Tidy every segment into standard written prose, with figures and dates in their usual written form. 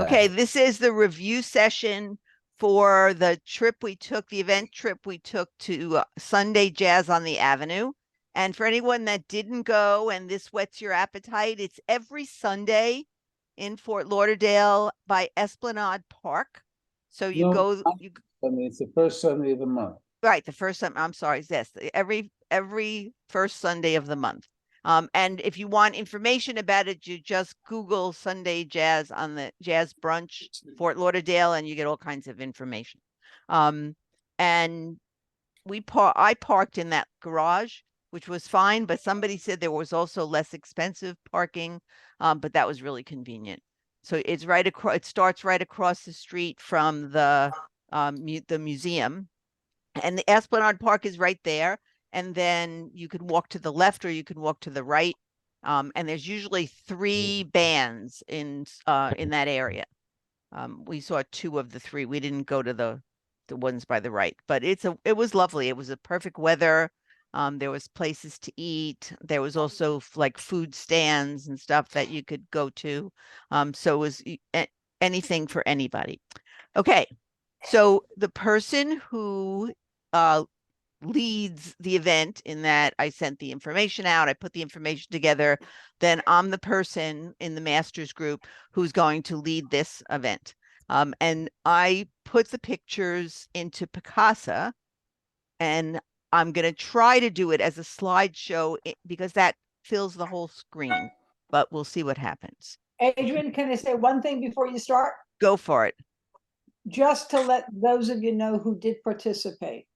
Okay, this is the review session for the event trip we took to Sunday Jazz on the Avenue. And for anyone that didn't go and this whets your appetite, it's every Sunday in Fort Lauderdale by Esplanade Park. So you No, go, I mean, it's the first Sunday of the month. right, the first time, I'm sorry, yes, every first Sunday of the month. And if you want information about it, you just Google Sunday Jazz on the Jazz Brunch Fort Lauderdale, and you get all kinds of information. And I parked in that garage, which was fine, but somebody said there was also less expensive parking, but that was really convenient. So it's right across. It starts right across the street from the museum, and the Esplanade Park is right there. And then you can walk to the left or you can walk to the right. And there's usually 3 bands in that area. We saw 2 of the 3. We didn't go to the ones by the right, but it was lovely. It was a perfect weather. There was places to eat. There was also like food stands and stuff that you could go to. So it was anything for anybody. Okay, so the person who leads the event, in that I sent the information out, I put the information together, then I'm the person in the master's group who's going to lead this event. And I put the pictures into Picasa, and I'm going to try to do it as a slideshow because that fills the whole screen, but we'll see what happens. Adrian, can I say one thing before you start? Go for it. Just to let those of you know who did participate.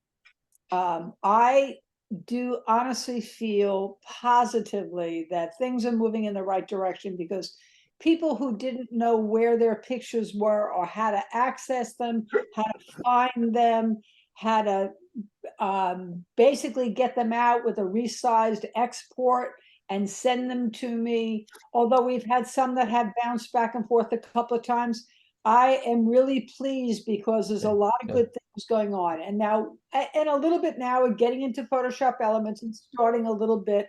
I do honestly feel positively that things are moving in the right direction, because people who didn't know where their pictures were or how to access them, how to find them, how to basically get them out with a resized export and send them to me. Although we've had some that have bounced back and forth a couple of times, I am really pleased because there's a lot of good things going on. And now, and a little bit now, we're getting into Photoshop elements and starting a little bit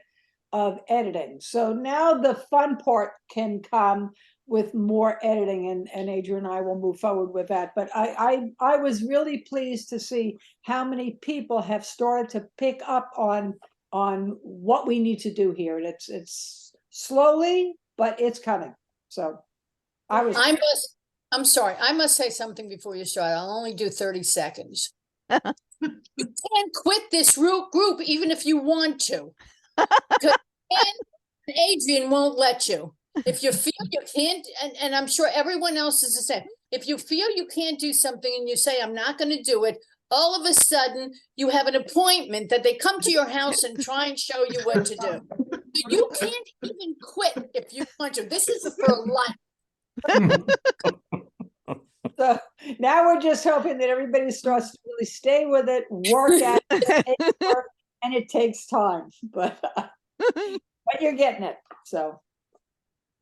of editing. So now the fun part can come with more editing, and Adrian and I will move forward with that. But I was really pleased to see how many people have started to pick up on what we need to do here. And it's slowly, but it's coming. So I'm sorry, I must say something before you start. I'll only do 30 seconds. You can't quit this group even if you want to. And Adrian won't let you. If you feel you can't, and I'm sure everyone else is the same. If you feel you can't do something and you say, I'm not going to do it, all of a sudden you have an appointment that they come to your house and try and show you what to do. You can't even quit if you want to. This is for life. So now we're just hoping that everybody starts to really stay with it, work at it, and it takes time, but you're getting it. So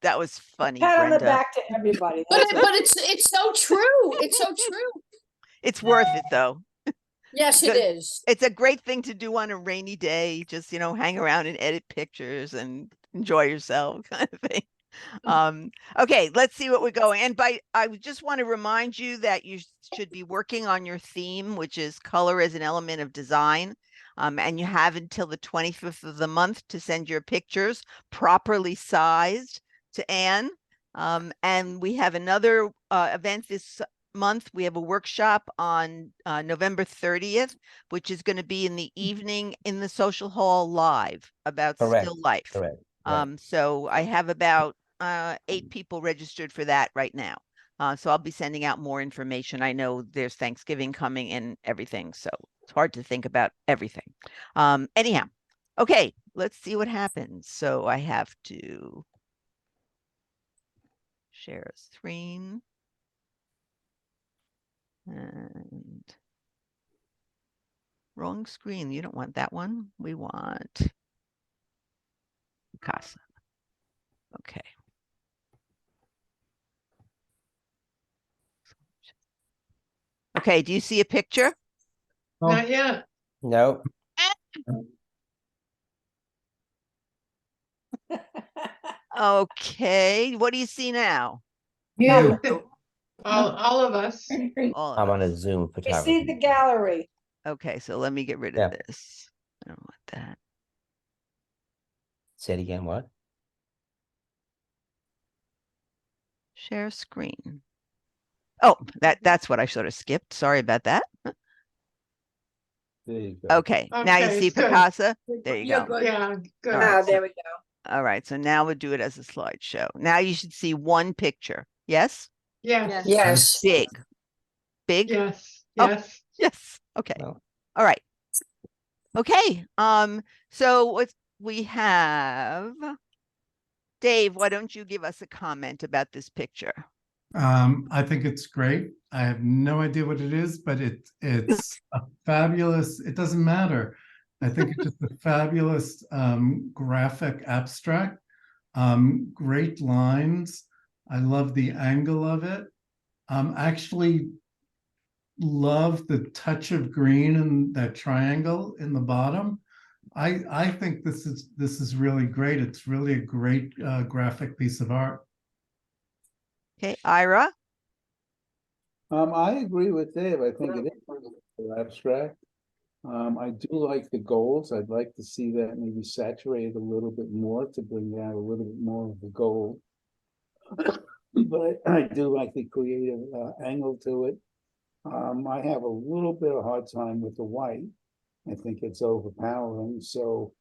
that was funny. Pat on the back to everybody. But it's so true. It's so true. It's worth it though. Yes, it is. It's a great thing to do on a rainy day. Just, hang around and edit pictures and enjoy yourself, kind of thing. Okay, let's see what we're going. And I just want to remind you that you should be working on your theme, which is color as an element of design. And you have until the 25th of the month to send your pictures properly sized to Anne. And we have another event this month. We have a workshop on November 30th, which is going to be in the evening in the social hall live about still life. Correct. So I have about 8 people registered for that right now. So I'll be sending out more information. I know there's Thanksgiving coming and everything, so it's hard to think about everything. Anyhow, okay, let's see what happens. So I have to share a screen. And wrong screen. You don't want that one. We want Casa. Okay. Okay, do you see a picture? Not yet. No. Okay, what do you see now? You. all of us. All of I'm on a us. Zoom I see the photography. gallery. Okay, so let me get rid of Yeah. this. I don't want that. Say it again, what? Share screen. Oh, that's what I should have skipped. Sorry about that. There you go. Okay, now you Okay, see it's good. Picasa. There you You're go. good. Yeah, good. All right, there we go. All right, so now we'll do it as a slideshow. Now you should see one picture. Yes? Yes, Yes. Big. Big? yes, Oh. yes. Yes. Okay. No. All right. Okay. So what we have, Dave, why don't you give us a comment about this picture? I think it's great. I have no idea what it is, but it's a fabulous, it doesn't matter. I think it's just a fabulous graphic abstract. Great lines. I love the angle of it. Actually love the touch of green in that triangle in the bottom. I think this is really great. It's really a great graphic piece of art. Okay, Ira. I agree with Dave. I think it is pretty abstract. I do like the goals. I'd like to see that maybe saturated a little bit more to bring out a little bit more of the gold. But I do like the creative angle to it. I have a little bit of hard time with the white. I think it's overpowering. So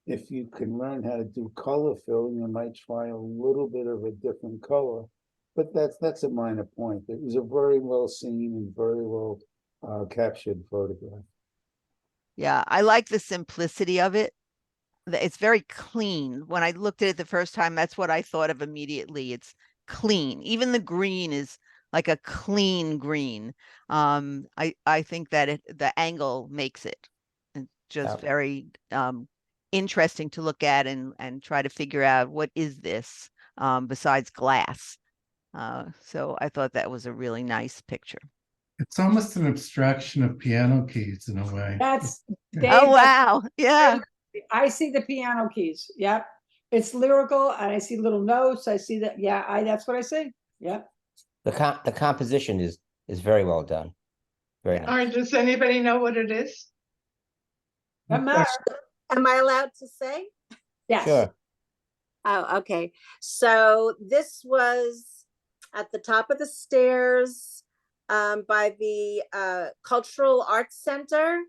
if you can learn how to do color filling, you might try a little bit of a different color. But that's a minor point. It was a very well seen and very well captured photograph. Yeah, I like the simplicity of it. It's very clean. When I looked at it the first time, that's what I thought of immediately. It's clean. Even the green is like a clean green. I think that the angle makes it just Yeah. very interesting to look at and try to figure out what is this besides glass. So I thought that was a really nice picture. It's almost an abstraction of piano keys in a way. That's Dave. Oh, wow. Yeah. I see the piano keys. Yep. It's lyrical and I see little notes. I see that. Yeah, that's what I see. Yep. The composition is very well done. Very Yeah. nice. All right, does anybody know what it is? Doesn't matter. Am I allowed to say? Yes. Sure. Oh, okay. So this was at the top of the stairs by the Cultural Arts Center.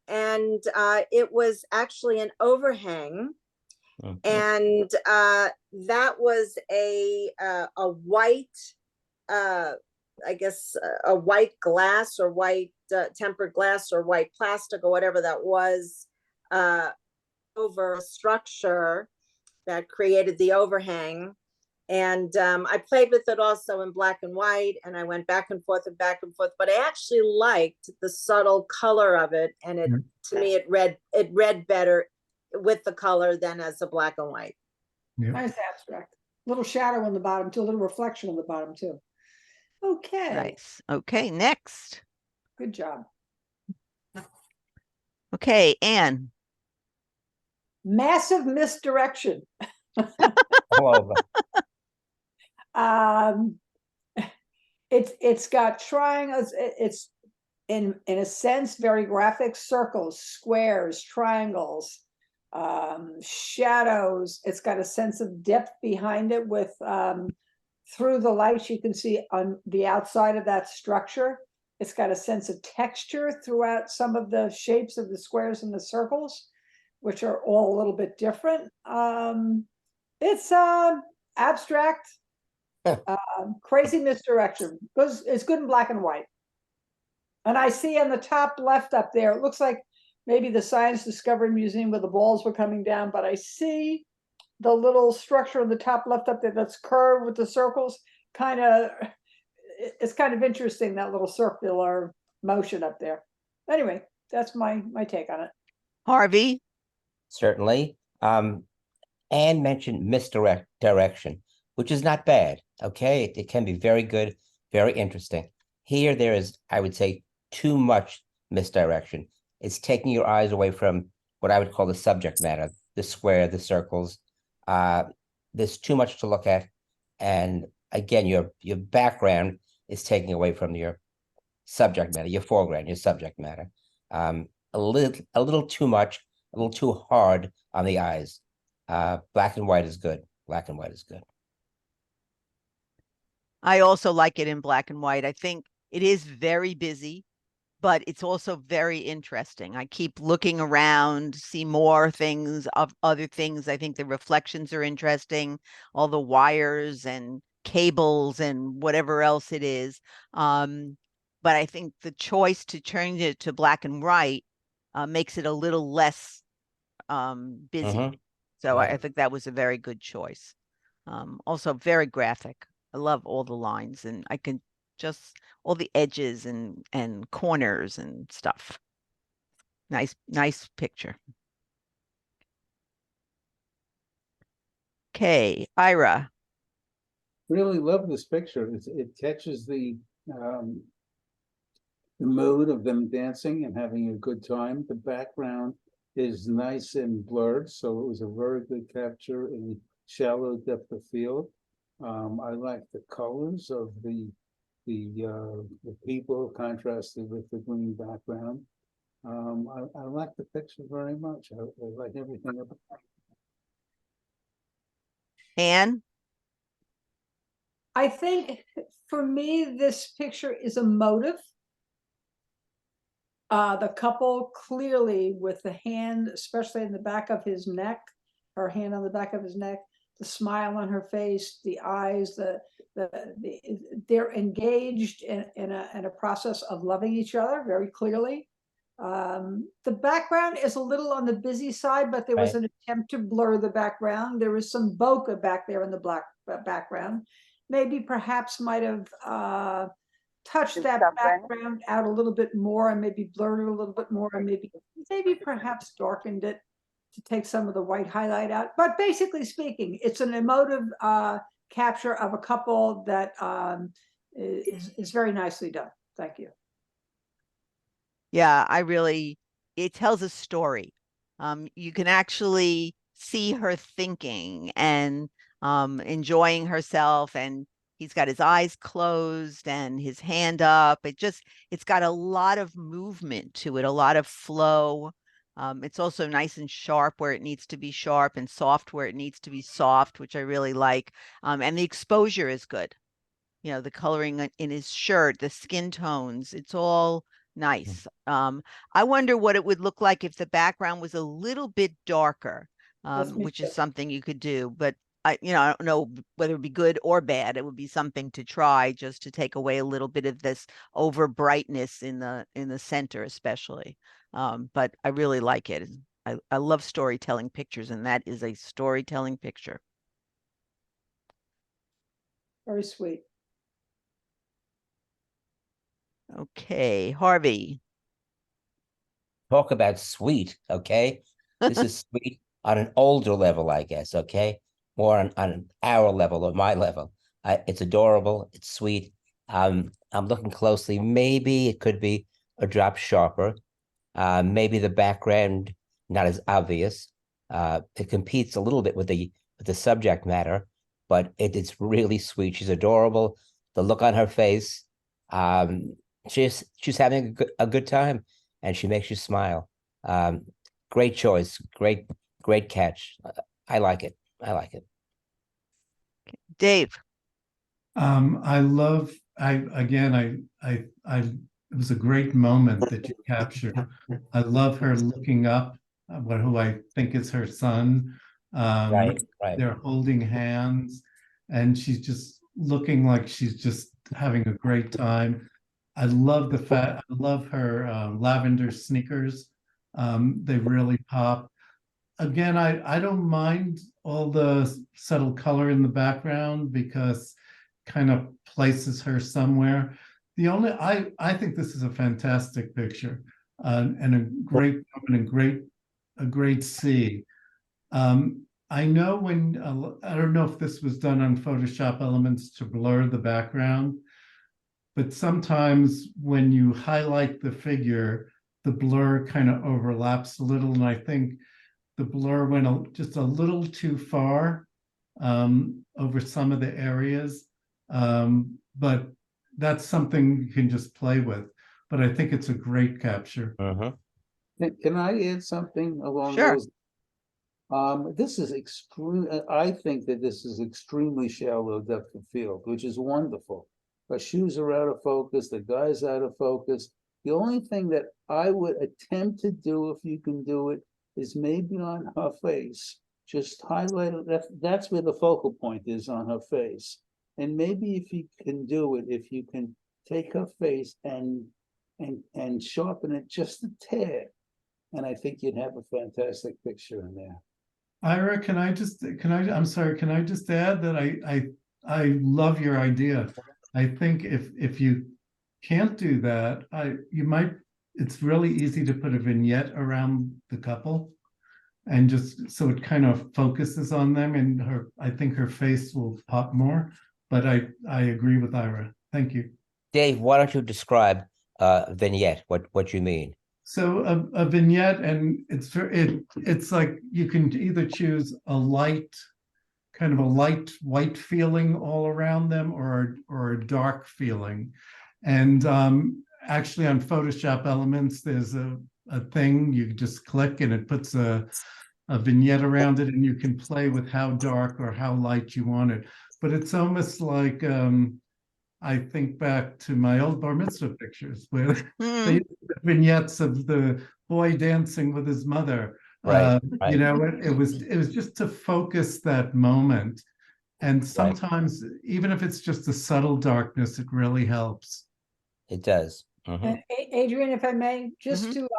And it was actually an overhang. Mhm. And that was a white, I guess, a white glass or white tempered glass or white plastic or whatever that was over a structure that created the overhang. And I played with it also in black and white, and I went back and forth, but I actually liked the subtle color of it. And it, to me, it read better with the color than as a black and white. Yeah. Nice abstract. Little shadow on the bottom too, a little reflection on the bottom too. Okay. Nice. Okay, next. Good job. Okay, Anne. Massive misdirection. All over. It's got triangles. It's in a sense very graphic. Circles, squares, triangles, shadows. It's got a sense of depth behind it with through the lights you can see on the outside of that structure. It's got a sense of texture throughout some of the shapes of the squares and the circles, which are all a little bit different. It's abstract, crazy misdirection. It's good in black and white. And I see on the top left up there, it looks like maybe the Science Discovery Museum where the balls were coming down, but I see the little structure on the top left up there that's curved with the circles. It's kind of interesting, that little circular motion up there. Anyway, that's my take on it. Harvey. Certainly. Anne mentioned misdirection, which is not bad. Okay, it can be very good, very interesting. Here, there is, I would say, too much misdirection. It's taking your eyes away from what I would call the subject matter, the square, the circles. There's too much to look at, and again, your background is taking away from your subject matter, your foreground, your subject matter. A little too much, a little too hard on the eyes. Black and white is good. Black and white is good. I also like it in black and white. I think it is very busy, but it's also very interesting. I keep looking around, see more things of other things. I think the reflections are interesting, all the wires and cables and whatever else it is. But I think the choice to change it to black and white makes it a little less busy. Mhm. So I Right. think that was a very good choice. Also very graphic. I love all the lines, and I can just all the edges and corners and stuff. Nice picture. Okay, Ira. Really love this picture. It catches the mood of them dancing and having a good time. The background is nice and blurred, so it was a very good capture in shallow depth of field. I like the colors of the people contrasted with the green background. I like the picture very much. I like everything about it. Anne? I think for me, this picture is a motive. The couple clearly with the hand, especially in the back of his neck, her hand on the back of his neck, the smile on her face, the eyes, they're engaged in a process of loving each other very clearly. The background is a little on the busy side, but there was Right. an attempt to blur the background. There was some bokeh back there in the black background. Maybe perhaps might have touched that background out a little bit more and maybe blurred it a little bit more and maybe perhaps darkened it to take some of the white highlight out. But basically speaking, it's an emotive capture of a couple that is very nicely done. Thank you. Yeah, it tells a story. You can actually see her thinking and enjoying herself, and he's got his eyes closed and his hand up. It's got a lot of movement to it, a lot of flow. It's also nice and sharp where it needs to be sharp and soft where it needs to be soft, which I really like. And the exposure is good. The coloring in his shirt, the skin tones, it's all nice. I wonder what it would look like if the background was a little bit darker, Me which too. is something you could do. But I don't know whether it'd be good or bad. It would be something to try just to take away a little bit of this over brightness in the center, especially. But I really like it. I love storytelling pictures, and that is a storytelling picture. Very sweet. Okay, Harvey. Talk about sweet, okay? This is sweet on an older level, I guess, okay? More on our level or my level. It's adorable, it's sweet. I'm looking closely. Maybe it could be a drop sharper. Maybe the background not as obvious. It competes a little bit with the subject matter, but it's really sweet. She's adorable. The look on her face, um, she's having a good time, and she makes you smile. Great choice, great catch. I like it. I like it. Dave. I love, it was a great moment that you captured. I love her looking up, who I think is her son. Right. They're holding hands and she's just looking like she's just having a great time. I love I love her lavender sneakers. They really pop. Again, I don't mind all the subtle color in the background because kind of places her somewhere. I think this is a fantastic picture and a great moment and a great sea. I know I don't know if this was done on Photoshop Elements to blur the background, but sometimes when you highlight the figure, the blur kind of overlaps a little, and I think the blur went just a little too far over some of the areas. But that's something you can just play with. But I think it's a great capture. Can I add something along Sure. those? This is extreme, I think that this is extremely shallow depth of field, which is wonderful. Her shoes are out of focus, the guy's out of focus. The only thing that I would attempt to do, if you can do it, is maybe on her face. Just highlight it, that's where the focal point is, on her face. And maybe if you can do it, if you can take her face and sharpen it just a tad. And I think you'd have a fantastic picture in there. Ira, I'm sorry, can I just add that I love your idea. I think if you can't do that, it's really easy to put a vignette around the couple. And just so it kind of focuses on them, and I think her face will pop more. But I agree with Ira. Thank you. Dave, why don't you describe vignette, what you mean? So a vignette, and it's like you can either choose kind of a light white feeling all around them, or a dark feeling. And actually on Photoshop Elements, there's a thing you just click and it puts a vignette around it, and you can play with how dark or how light you want it. But it's almost like I think back to my old bar mitzvah pictures where they used vignettes of the boy dancing with his mother. Right. You know, it was just to focus that moment. And sometimes, even if it's just a subtle darkness, it really helps. It does. And Adrian, if I may, just to,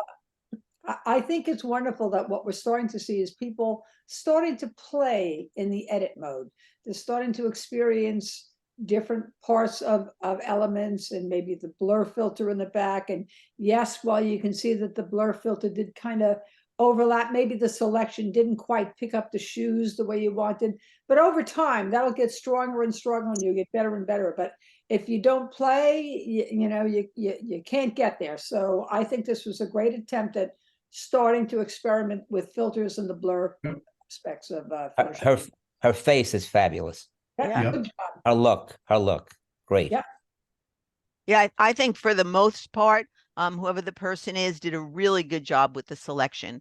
I think it's wonderful that what we're starting to see is people starting to play in the edit mode. They're starting to experience different parts of elements, and maybe the blur filter in the back. And yes, while you can see that the blur filter did kind of overlap, maybe the selection didn't quite pick up the shoes the way you wanted, but over time that'll get stronger and stronger and you get better and better. But if you don't play, you can't get there. So I think this was a great attempt at starting to experiment with filters and the blur aspects of Photoshop. Her face is fabulous. Yeah. Yep. Her look, great. Yeah. Yeah, I think for the most part, whoever the person is did a really good job with the selection.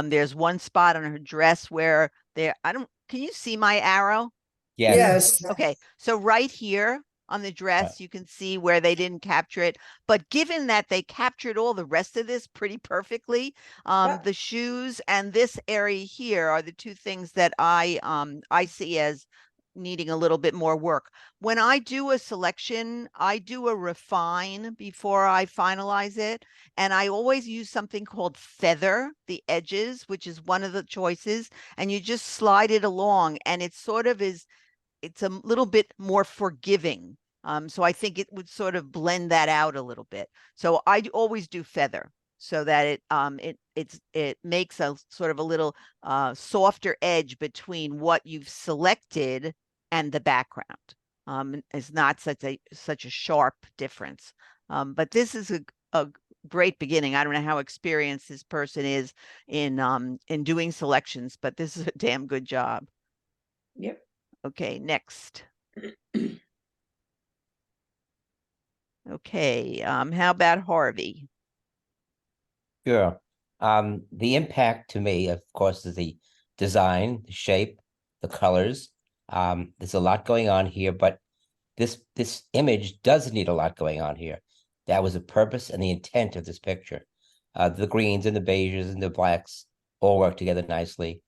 There's one spot on her dress where can you see my arrow? Yes. Okay, so right here on the dress, you can see where they didn't capture it. But given that they captured all the rest of this pretty perfectly, the shoes and this area here are the two things that I see as needing a little bit more work. When I do a selection, I do a refine before I finalize it. And I always use something called feather the edges, which is one of the choices. And you just slide it along, and it's a little bit more forgiving. So I think it would sort of blend that out a little bit. So I always do feather, so that it makes a sort of a little softer edge between what you've selected and the background. It's not such a sharp difference. But this is a great beginning. I don't know how experienced this person is in doing selections, but this is a damn good job. Yep. Okay, next. Okay, how about Harvey? Sure. The impact to me, of course, is the design, the shape, the colors. There's a lot going on here, but this image does need a lot going on here. That was the purpose and the intent of this picture. The greens and the beiges and the blacks all work together nicely.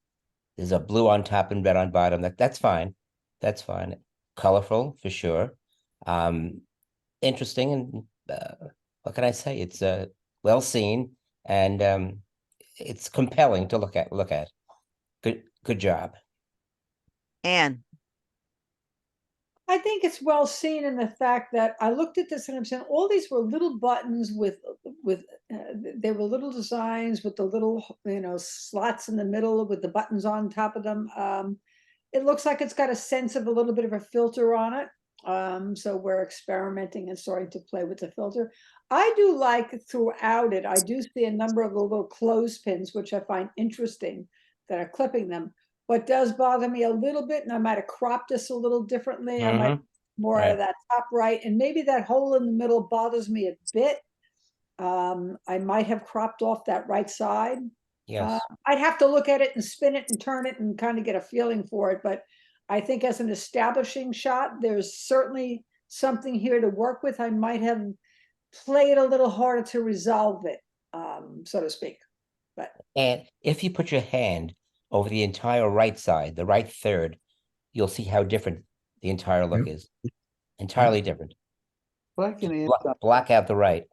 There's a blue on top and red on bottom. That's fine. That's fine. Colorful for sure. Interesting, and what can I say? It's well seen, and it's compelling to look at. Good job. I think it's well seen in the fact that I looked at this and I'm saying all these were little buttons with they were little designs with the little slots in the middle with the buttons on top of them. It looks like it's got a sense of a little bit of a filter on it. So we're experimenting and starting to play with the filter. I do like throughout it, I do see a number of the little clothespins, which I find interesting, that are clipping them. What does bother me a little bit, and I might have cropped this a little differently, I might more Right. of that top right, and maybe that hole in the middle bothers me a bit. I might have cropped off that right side. Yes. I'd have to look at it and spin it and turn it and kind of get a feeling for it, but I think as an establishing shot, there's certainly something here to work with. I might have played a little harder to resolve it, so to speak. But And if you put your hand over the entire right side, the right third, you'll see how different the entire look Yep. is. Entirely different. If I can add something. Black out the right.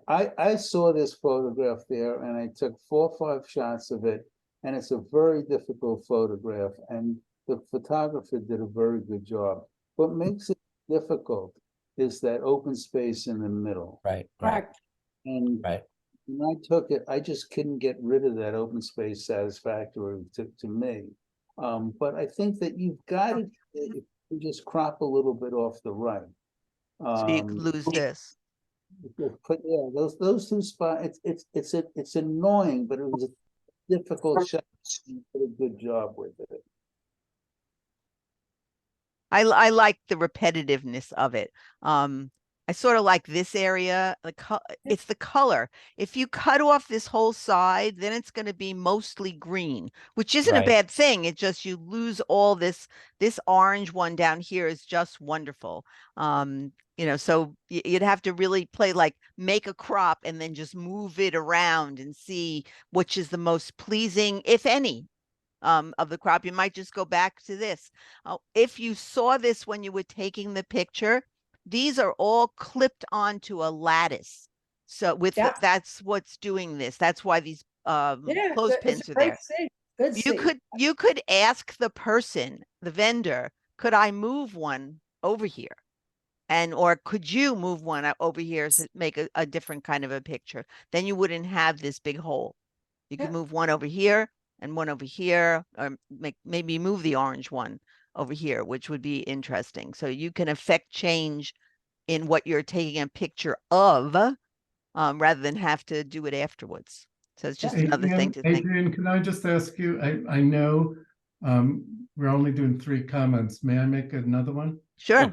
I saw this photograph there and I took 4 or 5 shots of it, and it's a very difficult photograph, and the photographer did a very good job. What makes it difficult is that open space in the middle. Right. correct. And Right. when I took it, I just couldn't get rid of that open space satisfactorily to me. But I think that you've got it, if you just crop a little bit off the right. So you could lose this. Put, yeah, those 2 spots, it's annoying, but it was a difficult shot. You did a good job with it. I like the repetitiveness of it. I sort of like this area, it's the color. If you cut off this whole side, then it's going to be mostly green, which isn't a Right. bad thing. It just, you lose all this orange one down here is just wonderful. You know, so you'd have to really play, like, make a crop and then just move it around and see which is the most pleasing, if any, of the crop. You might just go back to this. If you saw this when you were taking the picture, these are all clipped onto a lattice. So Yeah. that's what's doing this. That's why these Yeah, clothespins it's a are great there. scene. Good scene. You could ask the person, the vendor, could I move one over here? And, or could you move one over here to make a different kind of a picture? Then you wouldn't have this big hole. You could Yeah. move one over here and one over here, or maybe move the orange one over here, which would be interesting. So you can affect change in what you're taking a picture of, rather than have to do it afterwards. So it's just another thing to think. Adrian, can I just ask you, I know we're only doing 3 comments. May I make another one? Sure.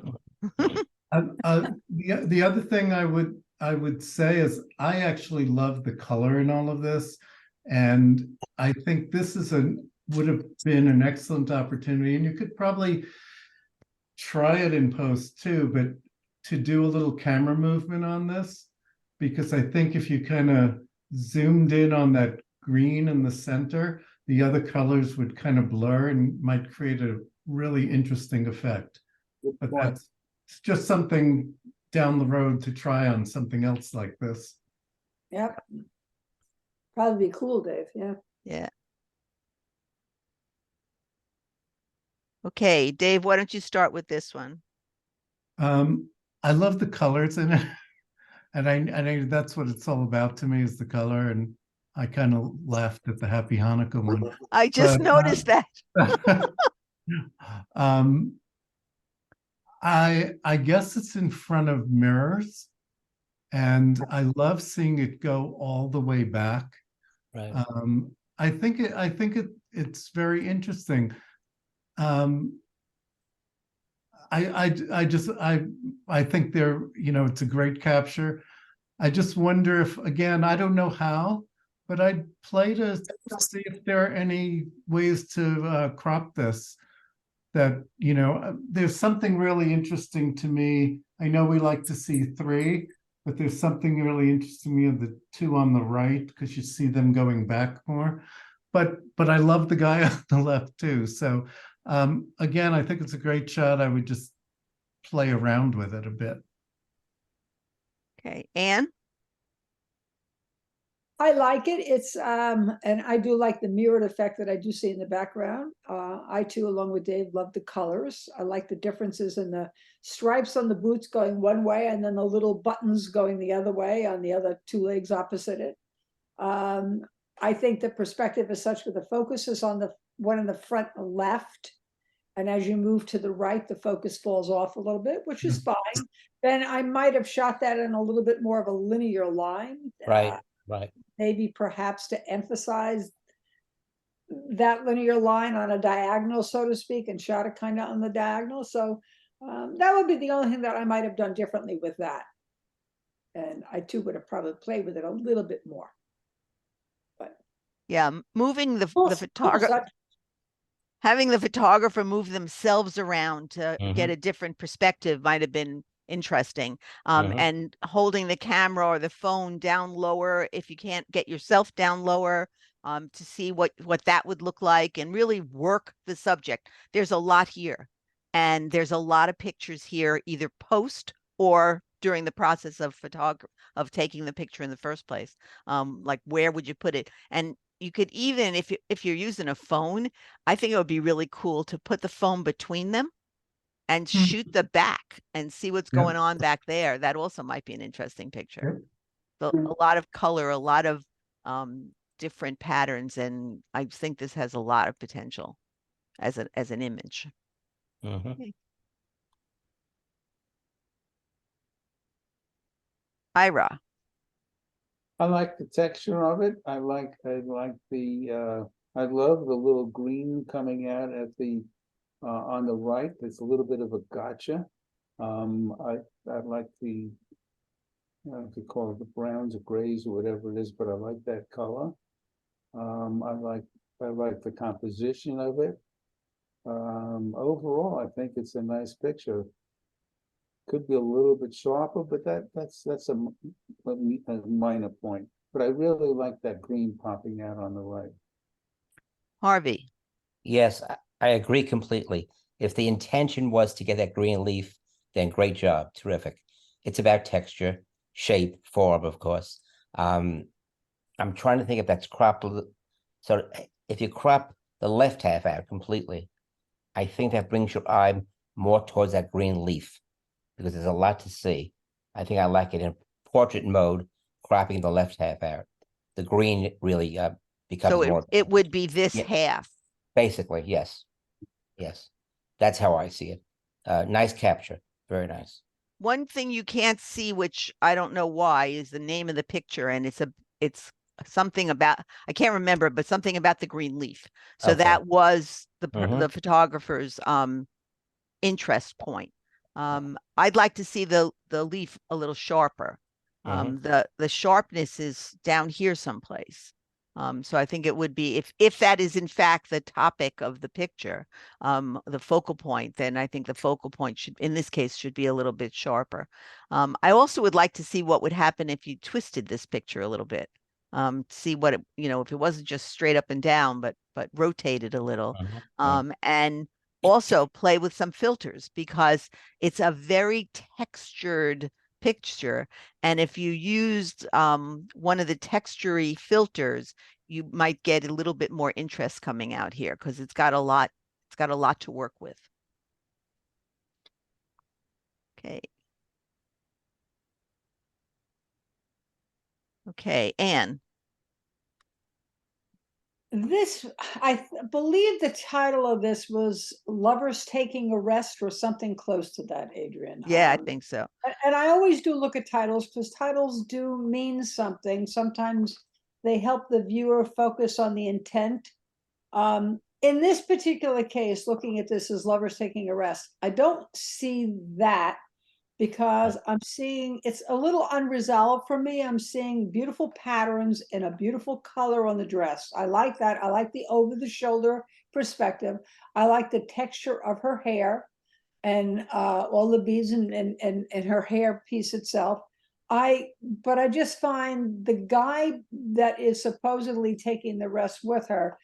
The other thing I would say is I actually love the color in all of this, and I think this would have been an excellent opportunity, and you could probably try it in post too, but to do a little camera movement on this, because I think if you kind of zoomed in on that green in the center, the other colors would kind of blur and might create a really interesting effect. But that's just something down the road to try on something else like this. Yep. Probably be cool, Dave. Yeah. Yeah. Okay, Dave, why don't you start with this one? I love the colors in it. And I know that's what it's all about to me, is the color. And I kind of laughed at the Happy Hanukkah one. I just noticed that. I guess it's in front of mirrors, and I love seeing it go all the way back. Right. I think it's very interesting. I think it's a great capture. I just wonder if, again, I don't know how, but I'd play to see if there are any ways to crop this. That, there's something really interesting to me. I know we like to see 3, but there's something really interesting to me of the 2 on the right, because you see them going back more. But I love the guy on the left too. So again, I think it's a great shot. I would just play around with it a bit. Okay, Anne? I like it. It's and I do like the mirrored effect that I do see in the background. I too, along with Dave, love the colors. I like the differences in the stripes on the boots going one way and then the little buttons going the other way on the other 2 legs opposite it. I think the perspective is such that the focus is on the one in the front left. And as you move to the right, the focus falls off a little bit, which is fine. Then I might have shot that in a little bit more of a linear line. Right. Right. Maybe perhaps to emphasize that linear line on a diagonal, so to speak, and shot it kind of on the diagonal. So That would be the only thing that I might have done differently with that. And I too would have probably played with it a little bit more. But Yeah, moving the cool photographer, subject. having the photographer move themselves around to get Mhm. a different perspective might have been interesting. Mhm. And holding the camera or the phone down lower, if you can't get yourself down lower, to see what that would look like and really work the subject. There's a lot here, and there's a lot of pictures here, either post or during the process of taking the picture in the first place. Like where would you put it? And you could even, if you're using a phone, I think it would be really cool to put the phone between them and Hmm. shoot the back and see what's Yep. going on back there. That also might be an interesting picture. Yep. So a lot of color, a lot of different patterns, and I think this has a lot of potential as an image. Mhm. Ira. I like the texture of it. I like I love the little green coming out at the, on the right. There's a little bit of a gotcha. I like the, I don't know if you call it the browns or grays or whatever it is, but I like that color. I like the composition of it. Overall, I think it's a nice picture. Could be a little bit sharper, but that's a minor point. But I really like that green popping out on the right. Harvey. Yes, I agree completely. If the intention was to get that green leaf, then great job, terrific. It's about texture, shape, form, of course. I'm trying to think if that's cropped. So if you crop the left half out completely, I think that brings your eye more towards that green leaf because there's a lot to see. I think I like it in portrait mode, cropping the left half out. The green really becomes So more. it would be this Yeah. half. Basically, yes. Yes. That's how I see it. Nice capture. Very nice. One thing you can't see, which I don't know why, is the name of the picture, and it's something about, I can't remember, but something about the green leaf. So Okay. that was the Mhm. photographer's interest point. I'd like to see the leaf a little sharper. Mhm. The sharpness is down here someplace. So I think it would be, if that is in fact the topic of the picture, the focal point, then I think the focal point should, in this case, should be a little bit sharper. I also would like to see what would happen if you twisted this picture a little bit. See what it, if it wasn't just straight up and down, but rotated a little. Mhm. And also play with some filters, because it's a very textured picture. And if you used one of the textury filters, you might get a little bit more interest coming out here, because it's got a lot to work with. Okay. Okay, Anne. This, believe the title of this was Lovers Taking a Rest or something close to that, Adrian. Yeah, I think so. And I always do look at titles because titles do mean something. Sometimes they help the viewer focus on the intent. In this particular case, looking at this as Lovers Taking a Rest, I don't see that, because I'm seeing it's a little unresolved for me. I'm seeing beautiful patterns and a beautiful color on the dress. I like that. I like the over the shoulder perspective. I like the texture of her hair and all the beads and her hair piece itself. But I just find the guy that is supposedly taking the rest with her,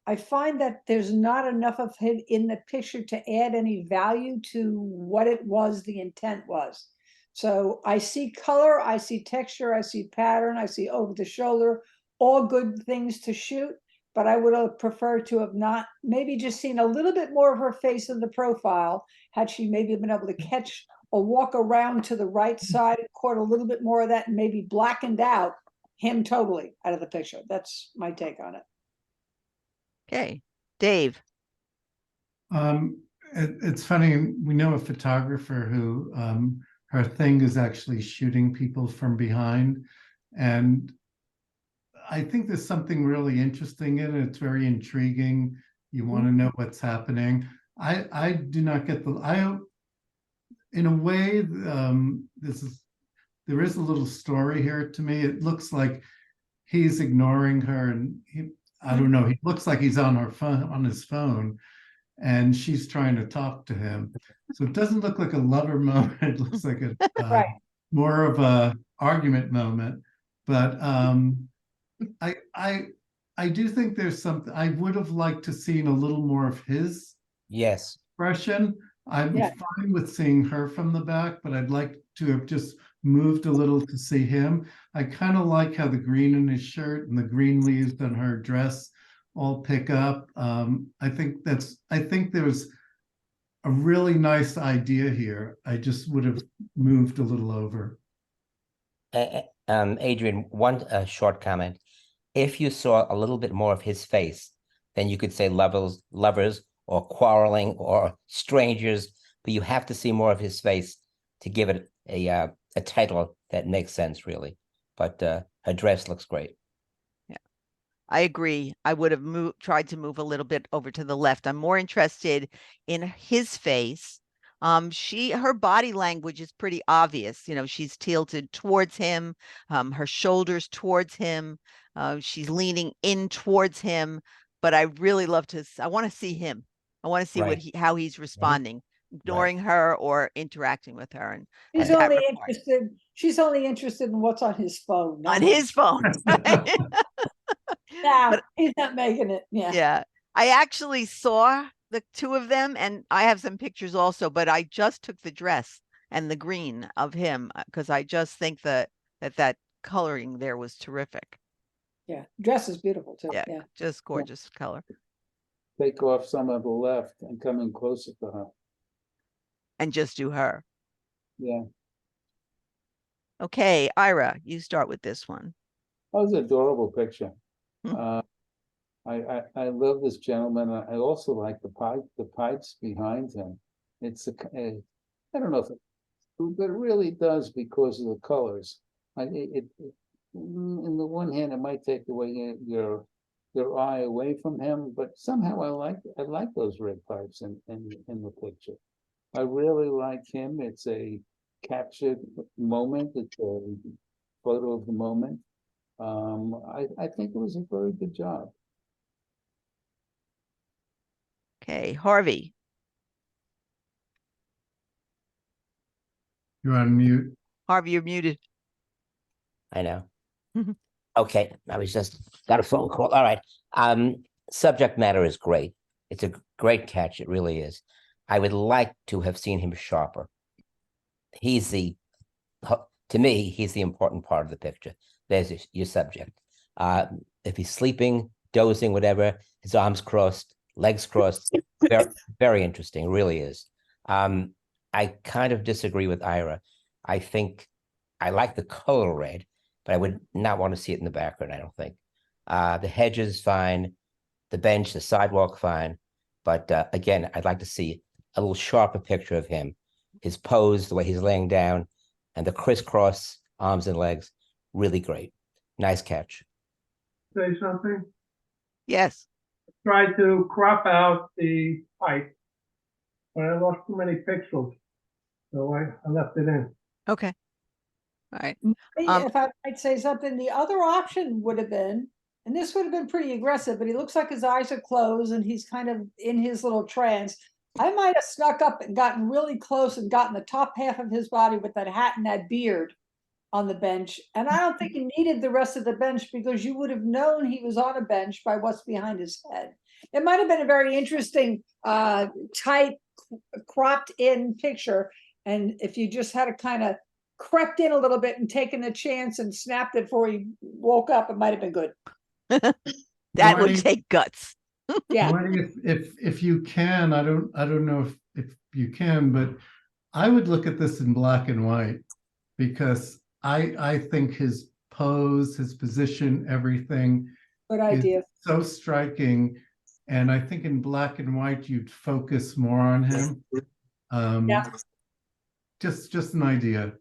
I find that there's not enough of him in the picture to add any value to what it was the intent was. So I see color, I see texture, I see pattern, I see over the shoulder, all good things to shoot, but I would have preferred to have not, maybe just seen a little bit more of her face in the profile, had she maybe been able to catch or walk around to the right side and caught a little bit more of that and maybe blackened out him totally out of the picture. That's my take on it. Okay, Dave. It's funny, we know a photographer who her thing is actually shooting people from behind. And I think there's something really interesting in it. It's very intriguing. You want to know what's happening. I do not get in a way, there is a little story here to me. It looks like he's ignoring her, and I don't know, he looks like he's on her phone, on his phone, and she's trying to talk to him. So it doesn't look like a lover moment. It looks like a Right. more of a argument moment. But I do think there's something I would have liked to seen a little more of his Yes. expression. I'm Yeah. fine with seeing her from the back, but I'd like to have just moved a little to see him. I kind of like how the green in his shirt and the green leaves on her dress all pick up. I think there's a really nice idea here. I just would have moved a little over. Adrian, one short comment. If you saw a little bit more of his face, then you could say lovers or quarreling or strangers, but you have to see more of his face to give it a title that makes sense, really. But her dress looks great. I agree. I would have tried to move a little bit over to the left. I'm more interested in his face. Her body language is pretty obvious. You know, she's tilted towards him, her shoulders towards him. She's leaning in towards him, but I really love I want to see him. I want to see Right. how he's responding, ignoring her or interacting with her. And She's that only required- interested, she's only interested in what's on his phone. not on him. his phone. Yeah, but- he's not making it, yeah. Yeah. I actually saw the two of them, and I have some pictures also, but I just took the dress and the green of him because I just think that coloring there was terrific. Yeah, dress is beautiful too, Yeah, yeah. just gorgeous color. Take off some of the left and come in closer to her. And just do her. Yeah, Okay, Ira, you start with this one. that was an adorable picture. Hmm. I love this gentleman. I also like the pipes behind him. It's I don't know if but it really does because of the colors. In the one hand, it might take away your eye away from him, but somehow I like those red pipes in the picture. I really like him. It's a captured moment. It's a photo of the moment. I think it was a very good job. Okay, Harvey. You're on mute. Harvey, you're muted. I know. Mhm. Okay, I was just got a phone call. All right. Subject matter is great. It's a great catch. It really is. I would like to have seen him sharper. To me, he's the important part of the picture. There's your subject. If he's sleeping, dozing, whatever, his arms crossed, legs crossed, very, very interesting, really is. I kind of disagree with Ira. I think I like the color red, but I would not want to see it in the background, I don't think. The hedges, fine. The bench, the sidewalk, fine. But again, I'd like to see a little sharper picture of him, his pose, the way he's laying down, and the crisscross arms and legs. Really great. Nice catch. Say something? Yes. Tried to crop out the pipe, but I lost too many pixels, so I left it in. Okay. All right. If I might say something, the other option would have been, and this would have been pretty aggressive, but he looks like his eyes are closed and he's kind of in his little trance. I might have snuck up and gotten really close and gotten the top half of his body with that hat and that beard on the bench. And I don't think he needed the rest of the bench because you would have known he was on a bench by what's behind his head. It might have been a very interesting, tight, cropped in picture. And if you just had a kind of crept in a little bit and taken a chance and snapped it before he woke up, it might have been good. That would Marty- take guts. Yeah. Marty, if you can, I don't know if you can, but I would look at this in black and white because I think his pose, his position, everything Good is idea. so striking. And I think in black and white, you'd focus more on him. Yeah. Just an idea.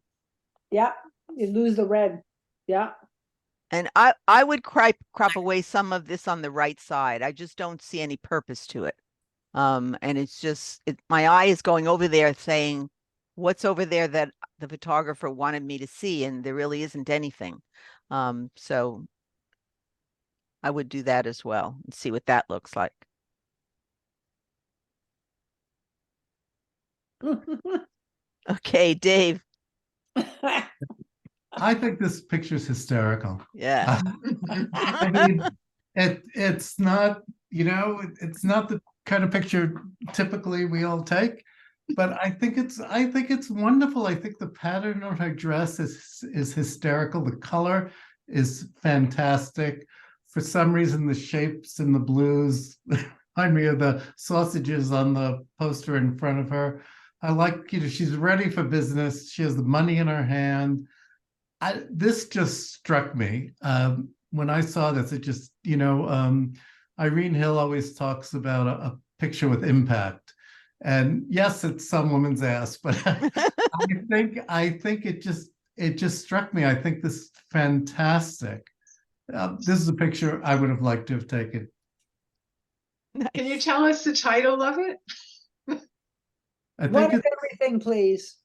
Yeah. You lose the red. Yeah. And I would crop away some of this on the right side. I just don't see any purpose to it. And it's just my eye is going over there saying, what's over there that the photographer wanted me to see, and there really isn't anything. So I would do that as well and see what that looks like. Okay, Dave. I think this picture's hysterical. Yeah. I mean, it's not, it's not the kind of picture typically we all take, but I think it's wonderful. I think the pattern of her dress is hysterical. The color is fantastic. For some reason, the shapes and the blues remind me of the sausages on the poster in front of her. I like, she's ready for business. She has the money in her hand. This just struck me when I saw this. It just, Irene Hill always talks about a picture with impact, and yes, it's some woman's ass, but I think it just struck me. I think this is fantastic. This is a picture I would have liked to have taken. Can you tell us the title of it? I One think of everything, please.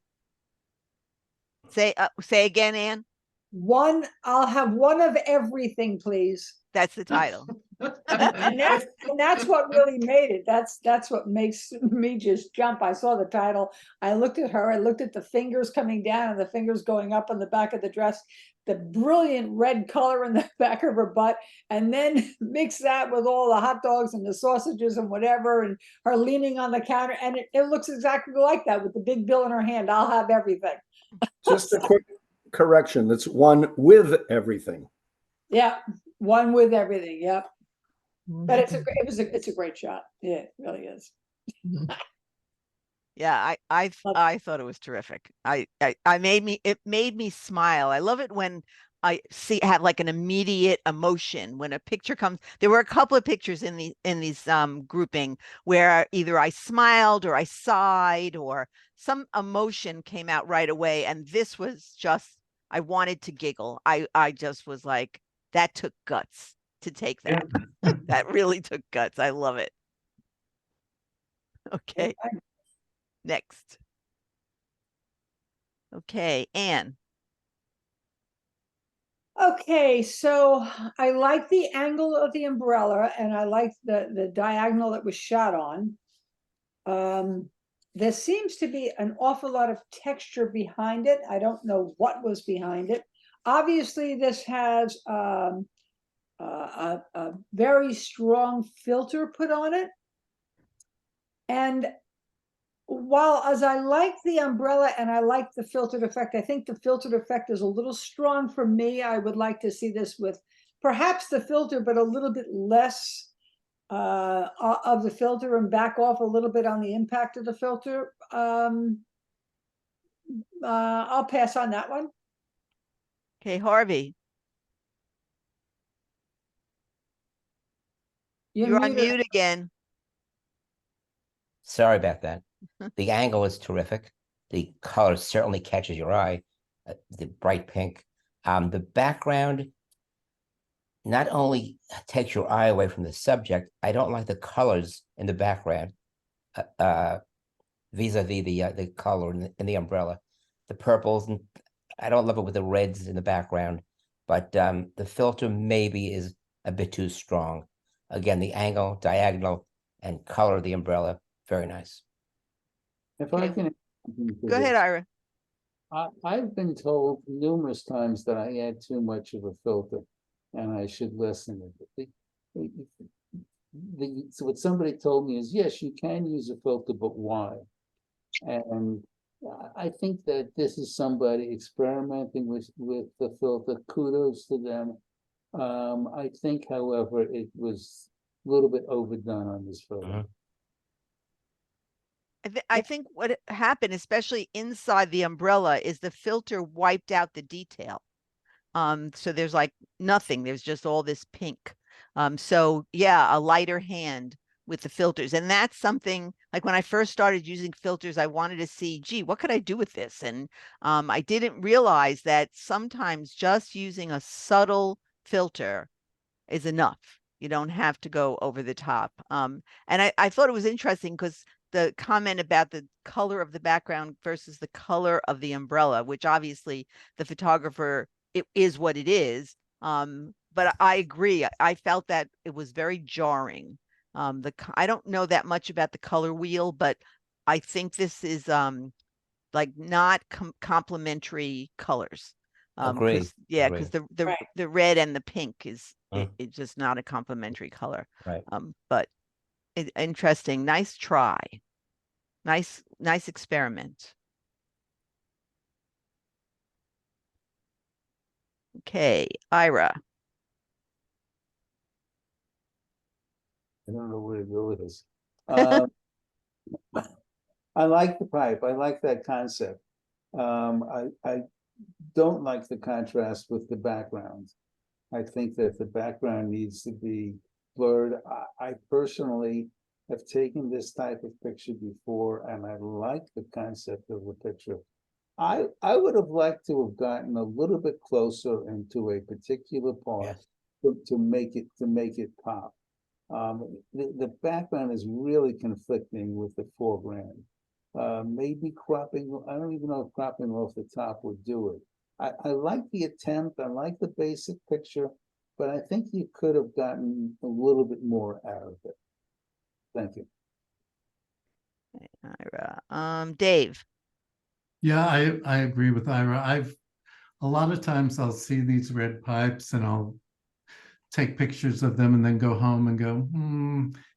Say again, Anne. I'll have one of everything, please. That's the title. And that's what really made it. That's what makes me just jump. I saw the title. I looked at her. I looked at the fingers coming down and the fingers going up on the back of the dress, the brilliant red color in the back of her butt, and then mix that with all the hot dogs and the sausages and whatever, and her leaning on the counter. And it looks exactly like that with the big bill in her hand. I'll have everything. Just a quick correction. That's one with everything. Yeah, one with everything. Yep. But it's a great shot. Yeah, it really is. Yeah, I thought it was terrific. It made me smile. I love it when I have like an immediate emotion when a picture comes. There were a couple of pictures in these grouping where either I smiled or I sighed or some emotion came out right away, and this was just, I wanted to giggle. I just was like, that took guts to take that. That really took guts. I love it. Okay. Next. Okay, Anne. Okay, so I like the angle of the umbrella and I like the diagonal that was shot on. There seems to be an awful lot of texture behind it. I don't know what was behind it. Obviously, this has a very strong filter put on it. And while as I like the umbrella and I like the filtered effect, I think the filtered effect is a little strong for me. I would like to see this with perhaps the filter, but a little bit less of the filter and back off a little bit on the impact of the filter. I'll pass on that one. Okay, Harvey. You're on mute again. Sorry about that. The angle is terrific. The color certainly catches your eye, the bright pink. The background not only takes your eye away from the subject, I don't like the colors in the background vis-a-vis the color in the umbrella. The purples, and I don't love it with the reds in the background, but the filter maybe is a bit too strong. Again, the angle, diagonal, and color of the umbrella, very nice. If I can. Go ahead, Ira. I've been told numerous times that I add too much of a filter and I should lessen it. So what somebody told me is, yes, you can use a filter, but why? And I think that this is somebody experimenting with the filter. Kudos to them. I think, however, it was a little bit overdone on this filter. I think what happened, especially inside the umbrella, is the filter wiped out the detail. So there's like nothing. There's just all this pink. So yeah, a lighter hand with the filters. And that's something like when I first started using filters, I wanted to see, gee, what could I do with this? And I didn't realize that sometimes just using a subtle filter is enough. You don't have to go over the top. And I thought it was interesting because the comment about the color of the background versus the color of the umbrella, which obviously the photographer, it is what it is. But I agree. I felt that it was very jarring. I don't know that much about the color wheel, but I think this is like not complementary colors. Agree, 'Cause, yeah, agree. because the Right. the red and the pink is Mm. it's just not a complementary color. Right. But interesting. Nice try. Nice experiment. Okay, Ira. I don't know where to go with this. Um, I like the pipe. I like that concept. I don't like the contrast with the background. I think that the background needs to be blurred. I personally have taken this type of picture before, and I like the concept of the picture. I would have liked to have gotten a little bit closer into a particular part Yes. to make it pop. The background is really conflicting with the foreground. Maybe cropping, I don't even know if cropping off the top would do it. I like the attempt, I like the basic picture, but I think you could have gotten a little bit more out of it. Thank you. Ira. Dave. Yeah, I agree with Ira. A lot of times I'll see these red pipes and I'll take pictures of them and then go home and go,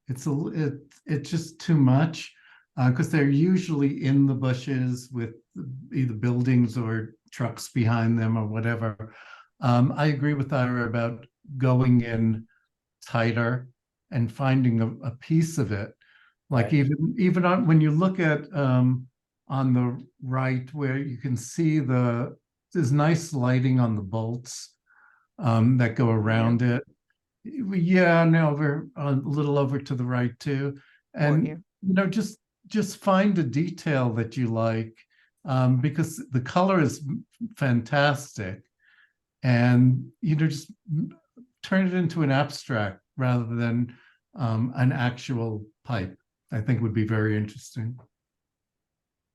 it's just too much, because they're usually in the bushes with either buildings or trucks behind them or whatever. I agree with Ira about going in tighter and finding a piece of it. Like Right. even when you look at on the right where you can see there's nice lighting on the bolts that go around it. Yeah, and over a little over to the right too. And here. just find a detail that you like, because the color is fantastic, and just turn it into an abstract rather than an actual pipe. I think would be very interesting.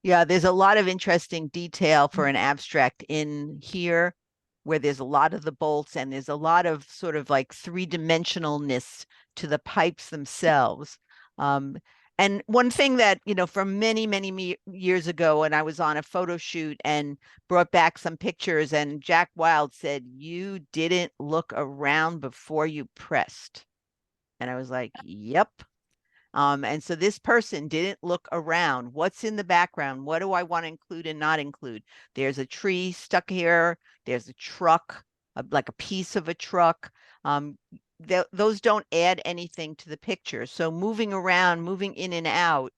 Yeah, there's a lot of interesting detail for an abstract in here, where there's a lot of the bolts and there's a lot of sort of like three-dimensionalness to the pipes themselves. And one thing that, from many years ago, when I was on a photo shoot and brought back some pictures, and Jack Wild said, "You didn't look around before you pressed." And I was like, "Yep." And so this person didn't look around. What's in the background? What do I want to include and not include? There's a tree stuck here. There's a truck, like a piece of a truck. Those don't add anything to the picture. So moving around, moving in and out,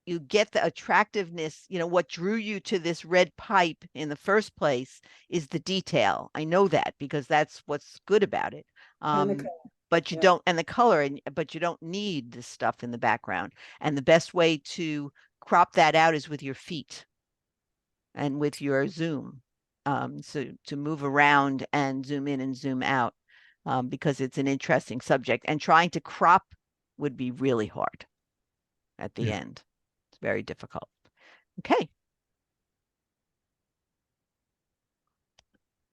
you get the attractiveness. What drew you to this red pipe in the first place is the detail. I know that because that's what's good about it. And the color. But you Yeah. don't, and the color, but you don't need the stuff in the background. And the best way to crop that out is with your feet and with your zoom. So to move around and zoom in and zoom out, because it's an interesting subject, and trying to crop would be really hard at the end. It's very difficult. Okay.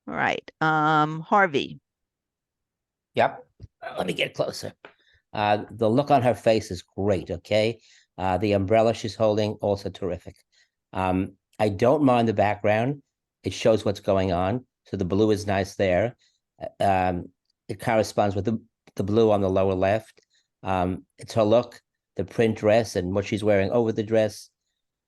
All right. Harvey. Yep. Let me get closer. The look on her face is great. Okay. The umbrella she's holding, also terrific. I don't mind the background. It shows what's going on. So the blue is nice there. It corresponds with the blue on the lower left. It's her look, the print dress and what she's wearing over the dress,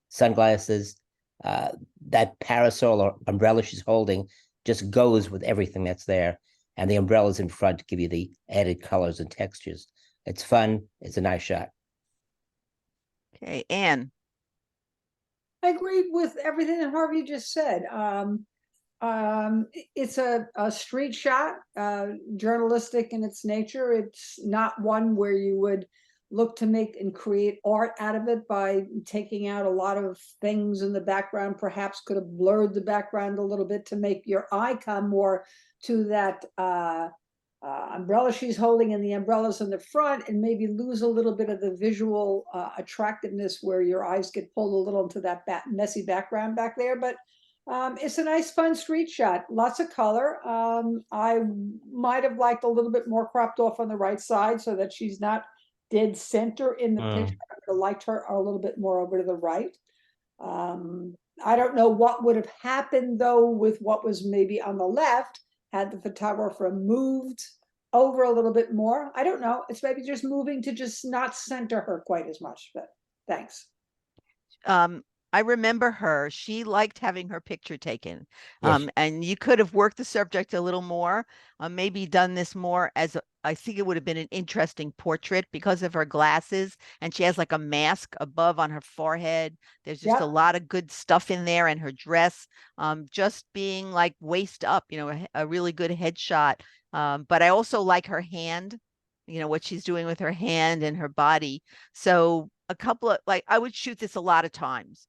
sunglasses, that parasol or umbrella she's holding just goes with everything that's there. And the umbrellas in front give you the added colors and textures. It's fun. It's a nice shot. Okay, Anne. I agree with everything that Harvey just said. It's a street shot, journalistic in its nature. It's not one where you would look to make and create art out of it by taking out a lot of things in the background. Perhaps could have blurred the background a little bit to make your eye come more to that umbrella she's holding and the umbrellas in the front, and maybe lose a little bit of the visual attractiveness where your eyes get pulled a little into that messy background back there. But it's a nice, fun street shot. Lots of color. I might have liked a little bit more cropped off on the right side so that she's not dead center in the picture. I would have liked her a little bit more over to the right. I don't know what would have happened though with what was maybe on the left had the photographer moved over a little bit more. I don't know. It's maybe just moving to just not center her quite as much, but thanks. I remember her. She liked having her picture taken. Yes. And you could have worked the subject a little more, maybe done this more as I think it would have been an interesting portrait because of her glasses. And she has like a mask above on her forehead. There's just a lot of good stuff in there, and her dress, just being like waist up, a really good headshot. But I also like her hand, what she's doing with her hand and her body. So a couple of I would shoot this a lot of times.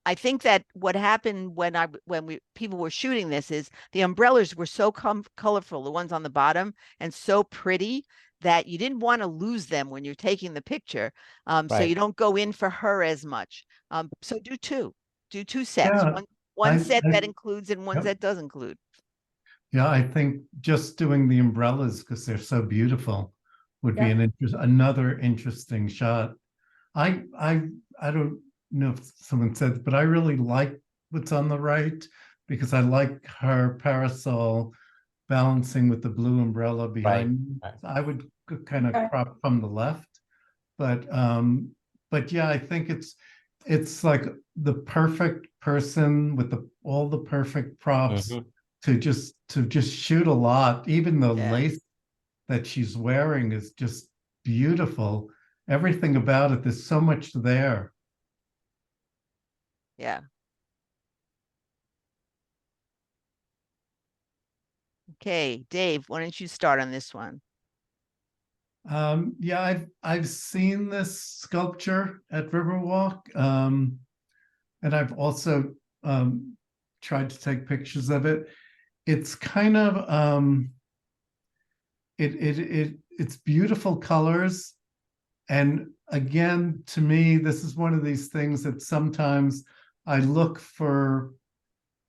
I think that what happened when people were shooting this is the umbrellas were so colorful, the ones on the bottom, and so pretty that you didn't want to lose them when you're taking the picture. So you don't go in for her as much. So do two sets. Yeah, One set I- that includes and one Yep. that does include. Yeah, I think just doing the umbrellas because they're so beautiful would be another interesting shot. I don't know if someone said, but I really like what's on the right because I like her parasol balancing with the blue umbrella behind me. Right. I would kind of crop from the left, but yeah, I think it's like the perfect person with all the perfect props to just shoot a lot. Even the lace that she's wearing is just beautiful. Everything about it, there's so much there. Yeah. Okay, Dave, why don't you start on this one? Yeah, I've seen this sculpture at Riverwalk, and I've also tried to take pictures of it. It's kind of it's beautiful colors. And again, to me, this is one of these things that sometimes I look for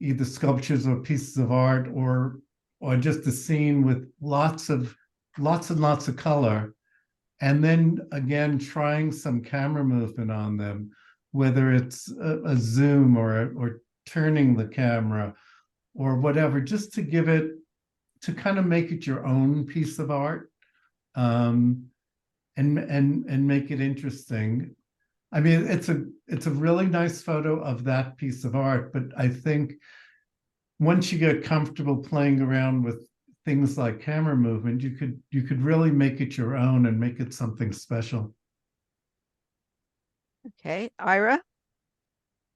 either sculptures or pieces of art or just a scene with lots and lots of color. And then again, trying some camera movement on them, whether it's a zoom or turning the camera or whatever, just to give it, to kind of make it your own piece of art. And make it interesting. I mean, it's a really nice photo of that piece of art, but I think once you get comfortable playing around with things like camera movement, you could really make it your own and make it something special. Okay, Ira?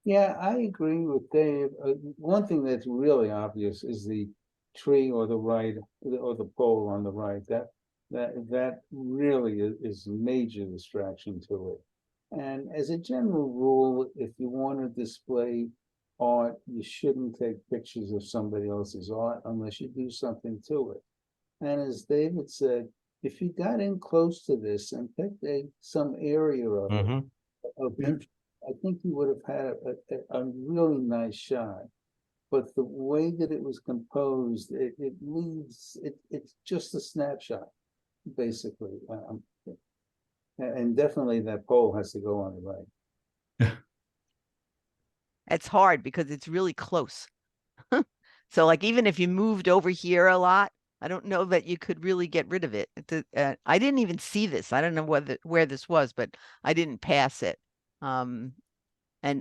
Yeah, I agree with Dave. One thing that's really obvious is the tree or the right or the pole on the right. That really is a major distraction to it. And as a general rule, if you want to display art, you shouldn't take pictures of somebody else's art unless you do something to it. And as David said, if you got in close to this and picked some area of it, of interest, I think you would have had a really nice shot. But the way that it was composed, it leaves it's just a snapshot, basically. And definitely that pole has to go on the right. It's hard because it's really close. So like even if you moved over here a lot, I don't know that you could really get rid of it. I didn't even see this. I don't know where this was, but I didn't pass it. And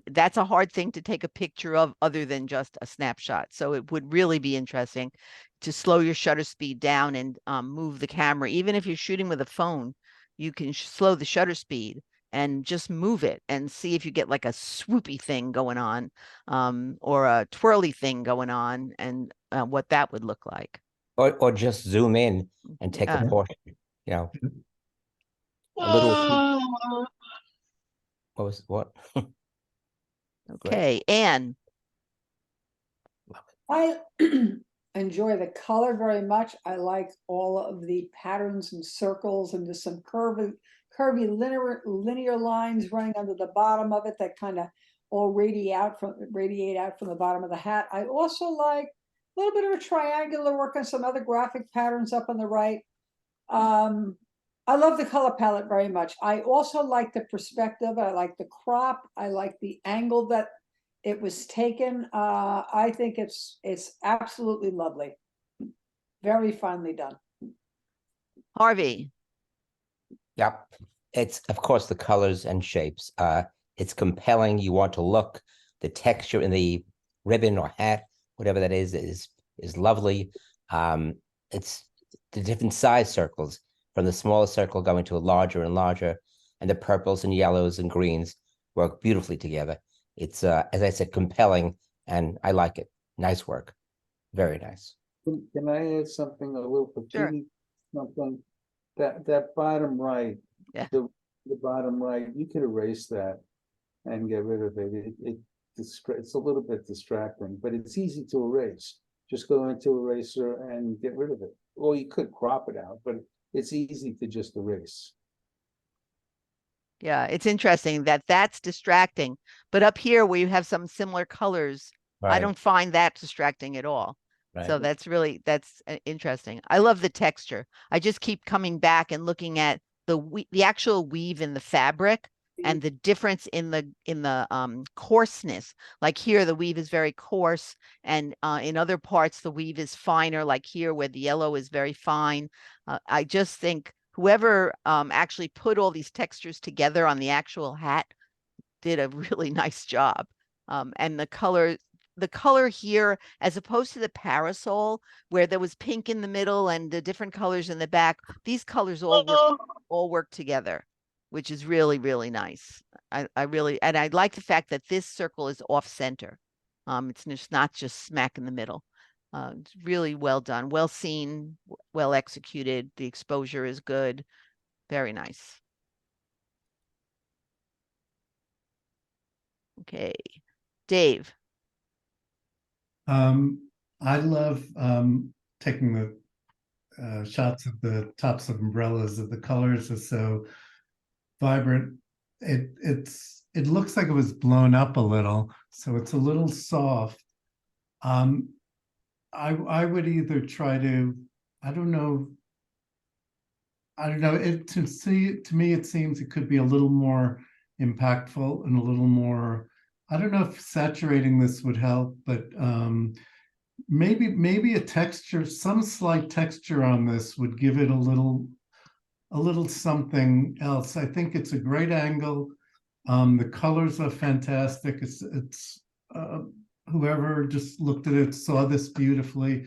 that's a hard thing to take a picture of other than just a snapshot. So it would really be interesting to slow your shutter speed down and move the camera. Even if you're shooting with a phone, you can slow the shutter speed and just move it and see if you get like a swoopy thing going on, or a twirly thing going on, and what that would look like. Or just zoom in and take a portion, a little. What? Okay, Anne. I enjoy the color very much. I like all of the patterns and circles and just some curvy linear lines running under the bottom of it that kind of all radiate out from the bottom of the hat. I also like a little bit of a triangular work on some other graphic patterns up on the right. I love the color palette very much. I also like the perspective. I like the crop. I like the angle that it was taken. I think it's absolutely lovely. Very finely done. Harvey. Yep. It's of course the colors and shapes. It's compelling. You want to look. The texture in the ribbon or hat, whatever that is lovely. It's the different size circles from the smallest circle going to a larger and larger, and the purples and yellows and greens work beautifully together. It's as I said, compelling, and I like it. Nice work. Very nice. Can I add something a little Sure. petite, something? That bottom right, Yeah. the bottom right, you could erase that and get rid of it. It's a little bit distracting, but it's easy to erase. Just go into eraser and get rid of it. Or you could crop it out, but it's easy to just erase. Yeah, it's interesting that that's distracting, but up here where you have some similar colors, I Right. don't find that distracting at all. So Right. that's interesting. I love the texture. I just keep coming back and looking at the actual weave in the fabric and the difference in the coarseness. Like here, the weave is very coarse, and in other parts, the weave is finer. Like here, where the yellow is very fine. I just think whoever actually put all these textures together on the actual hat did a really nice job. And the color here, as opposed to the parasol where there was pink in the middle and the different colors in the back, these colors all work together, which is really, really nice. I really, and I like the fact that this circle is off center. It's just not just smack in the middle. It's really well done, well seen, well executed. The exposure is good. Very nice. Okay. Dave. I love taking the shots of the tops of umbrellas. Of the colors are so vibrant. It looks like it was blown up a little, so it's a little soft. I would either try to, I don't know. To me it seems it could be a little more impactful and a little more. I don't know if saturating this would help, but maybe a texture, some slight texture on this would give it a little something else. I think it's a great angle. The colors are fantastic. It's whoever just looked at it saw this beautifully,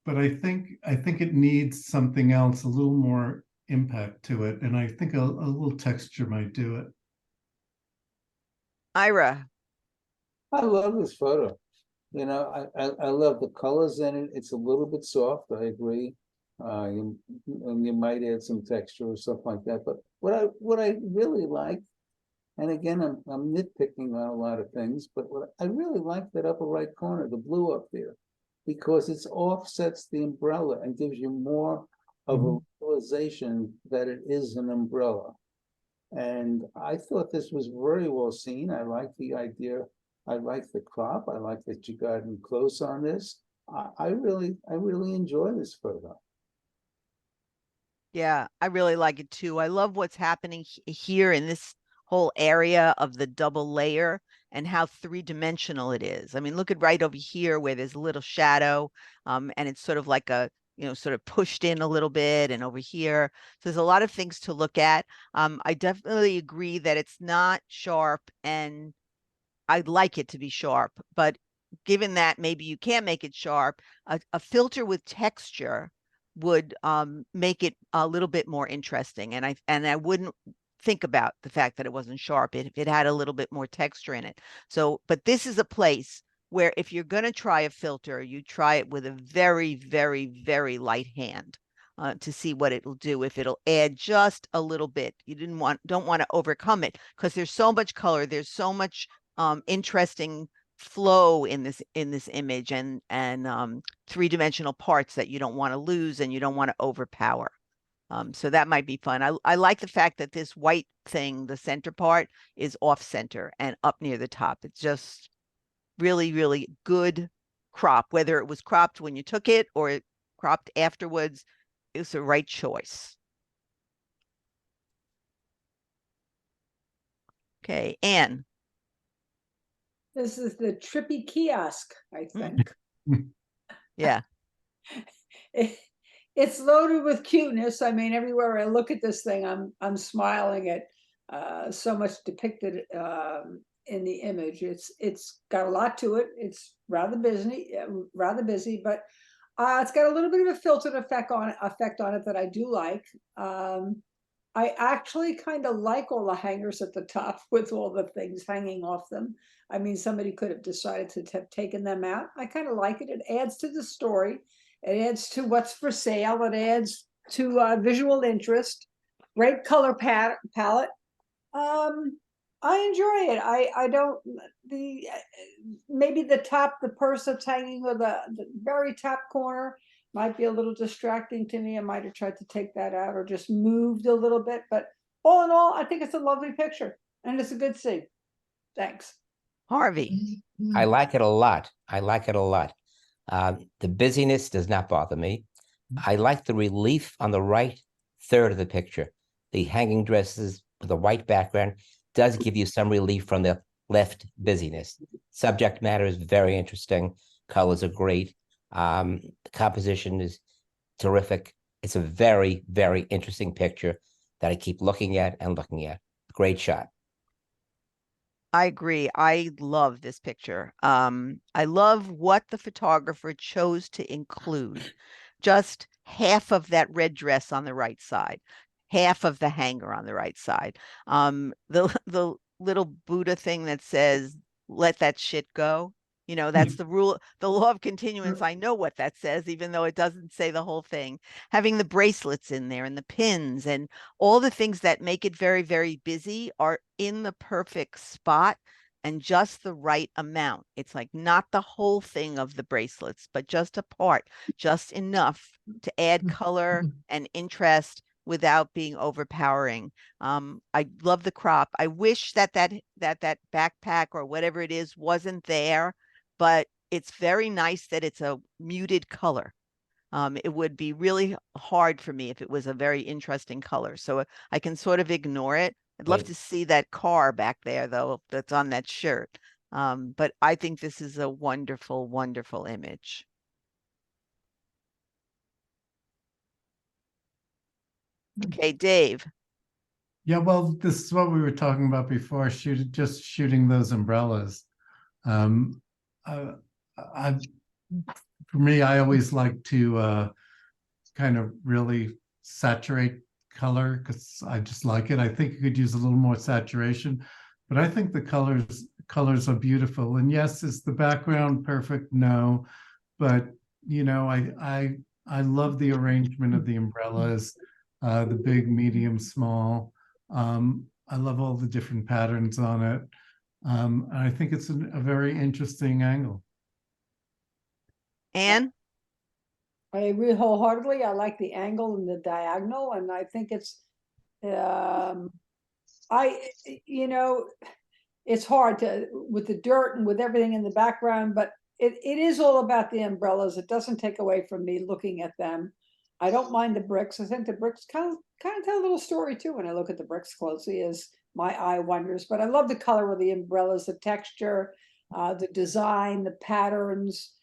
but I think it needs something else, a little more impact to it, and I think a little texture might do it. Ira. I love this photo. You know, I love the colors in it. It's a little bit soft, I agree. And you might add some texture or something like that. But what I really like, and again, I'm nitpicking on a lot of things, but what I really like that upper right corner, the blue up there, because it offsets the umbrella and gives you more of a realization that it is an umbrella. And I thought this was very well seen. I like the idea. I like the crop. I like that you got in close on this. I really enjoy this photo. Yeah, I really like it too. I love what's happening here in this whole area of the double layer and how three-dimensional it is. I mean, look at right over here where there's a little shadow, and it's sort of like a, sort of pushed in a little bit, and over here. So there's a lot of things to look at. I definitely agree that it's not sharp, and I'd like it to be sharp, but given that maybe you can't make it sharp, a filter with texture would make it a little bit more interesting. And I wouldn't think about the fact that it wasn't sharp if it had a little bit more texture in it. So, but this is a place where if you're going to try a filter, you try it with a very, very, very light hand. To see what it will do, if it'll add just a little bit. You don't want to overcome it because there's so much color, there's so much interesting flow in this image, and three-dimensional parts that you don't want to lose and you don't want to overpower. So that might be fun. I like the fact that this white thing, the center part, is off center and up near the top. It's just really, really good crop, whether it was cropped when you took it or it cropped afterwards. It was the right choice. Okay, Anne. This is the trippy kiosk, I think. Yeah. It's loaded with cuteness. I mean, everywhere I look at this thing, I'm smiling at so much depicted in the image. It's got a lot to it. It's rather busy, but it's got a little bit of a filtered effect on it that I do like. I actually kind of like all the hangers at the top with all the things hanging off them. I mean, somebody could have decided to have taken them out. I kind of like it. It adds to the story. It adds to what's for sale. It adds to visual interest. Great color palette. I enjoy it. I don't, maybe the purse that's hanging or the very top corner might be a little distracting to me. I might have tried to take that out or just moved a little bit, but all in all, I think it's a lovely picture and it's a good scene. Thanks. Harvey. I like it a lot. I like it a lot. The busyness does not bother me. I like the relief on the right third of the picture. The hanging dresses with a white background does give you some relief from the left busyness. Subject matter is very interesting. Colors are great. The composition is terrific. It's a very, very interesting picture that I keep looking at and looking at. Great shot. I agree. I love this picture. I love what the photographer chose to include. Just half of that red dress on the right side, half of the hanger on the right side. The little Buddha thing that says, "Let that shit go." You know, that's the rule, the law of continuance. I know what that says, even though it doesn't say the whole thing. Having the bracelets in there and the pins and all the things that make it very, very busy are in the perfect spot and just the right amount. It's like not the whole thing of the bracelets, but just a part, just enough to add color and interest without being overpowering. I love the crop. I wish that backpack or whatever it is wasn't there, but it's very nice that it's a muted color. It would be really hard for me if it was a very interesting color. So I can sort of ignore it. I'd love to see that car back there, though, that's on that shirt. But I think this is a wonderful, wonderful image. Okay, Dave. Yeah, well, this is what we were talking about before, just shooting those umbrellas. I for me, I always like to kind of really saturate color because I just like it. I think you could use a little more saturation, but I think the colors are beautiful. And yes, is the background perfect? No, but you know, I love the arrangement of the umbrellas, the big, medium, small. I love all the different patterns on it. I think it's a very interesting angle. Anne? I agree wholeheartedly. I like the angle and the diagonal, and I think it's, you know, it's hard to, with the dirt and with everything in the background, but it is all about the umbrellas. It doesn't take away from me looking at them. I don't mind the bricks. I think the bricks kind of tell a little story too when I look at the bricks closely, as my eye wanders. But I love the color of the umbrellas, the texture, the design, the patterns.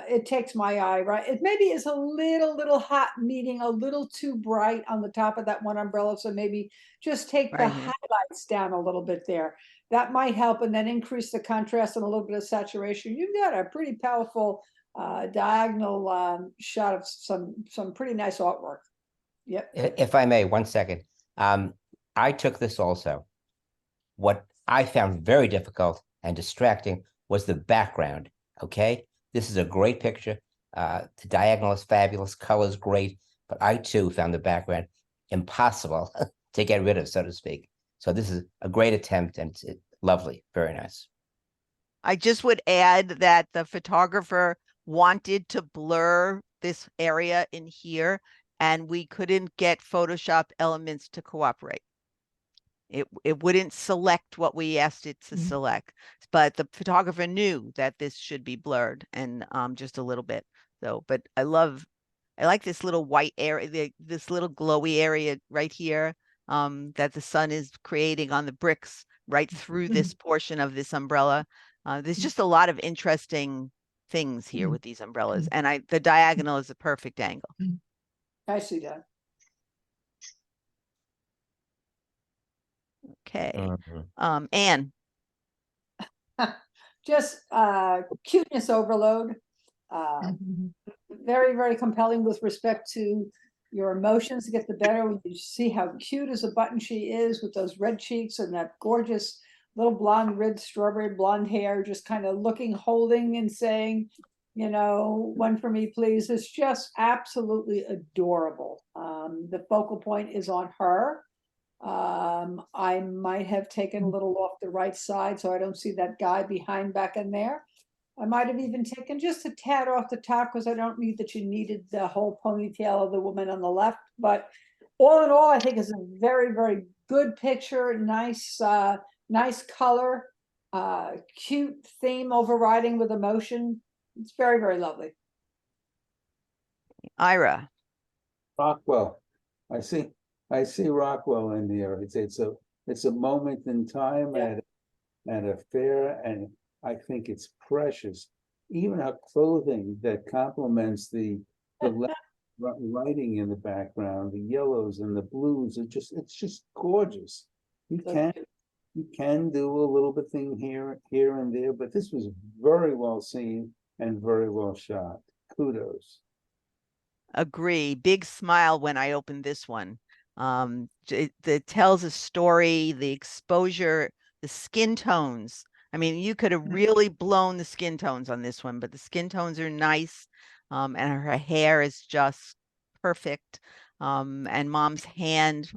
It takes my eye, right? It maybe is a little hot, meeting a little too bright on the top of that one umbrella. So maybe just take the highlights down a little bit there. That might help, and then increase the contrast and a little bit of saturation. You've got a pretty powerful diagonal shot of some pretty nice artwork. Yep. If I may, 1 second. I took this also. What I found very difficult and distracting was the background. Okay, this is a great picture. The diagonal is fabulous, color's great, but I too found the background impossible to get rid of, so to speak. So this is a great attempt, and it's lovely, very nice. I just would add that the photographer wanted to blur this area in here, and we couldn't get Photoshop elements to cooperate. It wouldn't select what we asked it to select, but the photographer knew that this should be blurred and just a little bit. So, but I like this little white area, this little glowy area right here that the sun is creating on the bricks right through this portion of this umbrella. There's just a lot of interesting things here with these umbrellas, and the diagonal is a perfect angle. I see that. Okay. Mhm. Anne. Just cuteness overload. Very, very compelling with respect to your emotions get the better when you see how cute as a button she is with those red cheeks and that gorgeous little blonde, red strawberry blonde hair, just kind of looking, holding and saying, you know, one for me, please. It's just absolutely adorable. The focal point is on her. I might have taken a little off the right side so I don't see that guy behind back in there. I might have even taken just a tad off the top because I don't need that you needed the whole ponytail of the woman on the left. But all in all, I think it's a very, very good picture. Nice, nice color, cute theme overriding with emotion. It's very, very lovely. Ira. Rockwell. I see Rockwell in there. It's a moment in time at a fair, and I think it's precious. Even her clothing that complements the writing in the background, the yellows and the blues, it's just gorgeous. You can do a little bit thing here and there, but this was very well seen and very well shot. Kudos. Agree. Big smile when I opened this one. It tells a story, the exposure, the skin tones. I mean, you could have really blown the skin tones on this one, but the skin tones are nice. And her hair is just perfect. And mom's hand,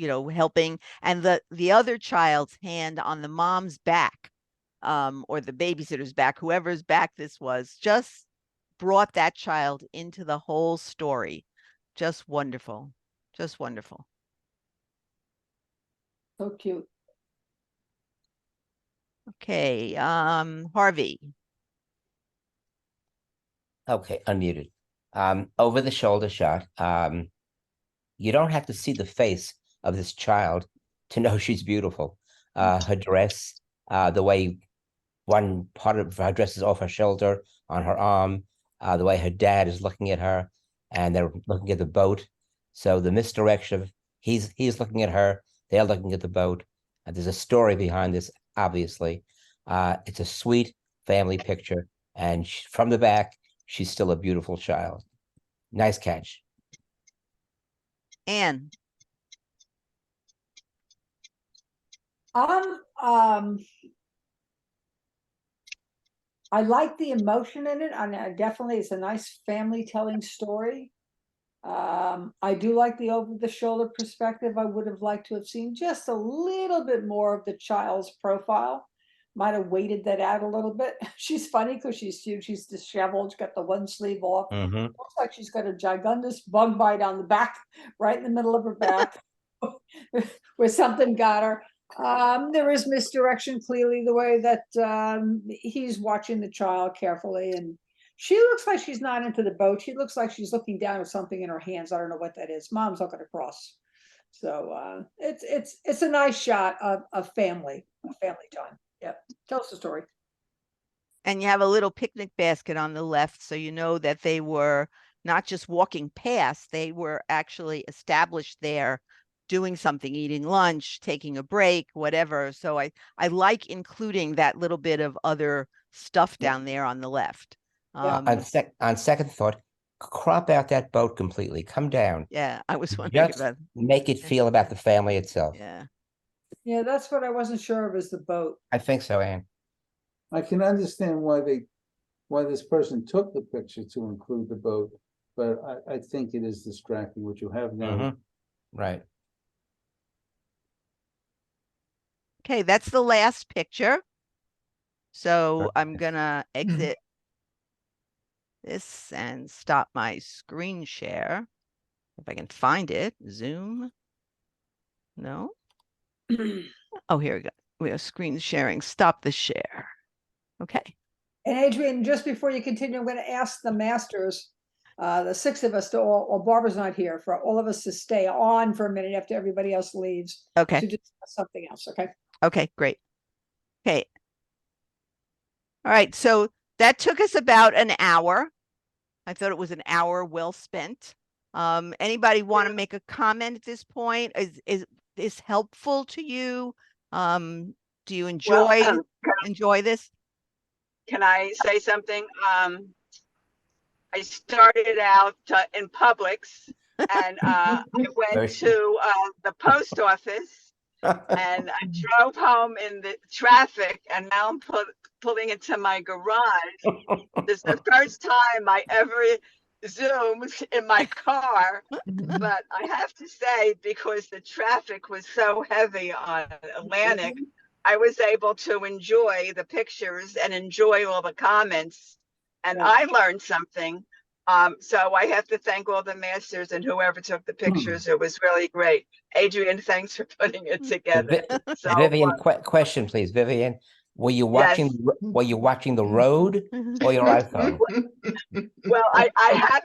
helping, and the other child's hand on the mom's back, or the babysitter's back, whoever's back this was, just brought that child into the whole story. Just wonderful. Just wonderful. So cute. Okay, Harvey. Okay, unmuted. Over the shoulder shot. You don't have to see the face of this child to know she's beautiful. Her dress, the way one part of her dress is off her shoulder, on her arm, the way her dad is looking at her, and they're looking at the boat. So the misdirection of he's looking at her, they're looking at the boat. There's a story behind this, obviously. It's a sweet family picture, and from the back, she's still a beautiful child. Nice catch. Anne. I like the emotion in it. Definitely, it's a nice family telling story. I do like the over the shoulder perspective. I would have liked to have seen just a little bit more of the child's profile. Might have weighted that out a little bit. She's funny because she's huge. She's disheveled. She's got the one sleeve off. Looks like she's got a gigantous bug bite on the back, right in the middle of her back, where something got her. There is misdirection clearly the way that he's watching the child carefully, and she looks like she's not into the boat. She looks like she's looking down at something in her hands. I don't know what that is. Mom's looking across. So it's a nice shot of family time. Yep. Tell us the story. And you have a little picnic basket on the left, so you know that they were not just walking past, they were actually established there doing something, eating lunch, taking a break, whatever. So I like including that little bit of other stuff down there on the left. On second thought, crop out that boat completely. Come down. Yeah, I was wondering Just about. make it feel about the family itself. Yeah. Yeah, that's what I wasn't sure of, is the boat. I think so, Anne. I can understand why this person took the picture to include the boat, but I think it is distracting what you have now. Right. Okay, that's the last picture. So I'm gonna exit this and stop my screen share. If I can find it, Zoom. No. Oh, here we go. We have screen sharing. Stop the share. Okay. And Adrian, just before you continue, I'm going to ask the masters, the six of us, to all, or Barbara's not here, for all of us to stay on for a minute after everybody else leaves Okay. to discuss something else. Okay. Okay, great. Okay. All right. So that took us about an hour. I thought it was an hour well spent. Anybody want to make a comment at this point? Is this helpful to you? Do you enjoy this? Can I say something? I started out in Publix, and I went to the post office, and I drove home in the traffic, and now I'm pulling into my garage. This is the first time I ever Zoomed in my car, but I have to say, because the traffic was so heavy on Atlantic, I was able to enjoy the pictures and enjoy all the comments, and I learned something. So I have to thank all the masters and whoever took the pictures. It was really great. Adrian, thanks for putting it together. So, Vivian, question, please, Vivian. Were you watching? Yes. Were you watching the road or your iPhone? Well, I had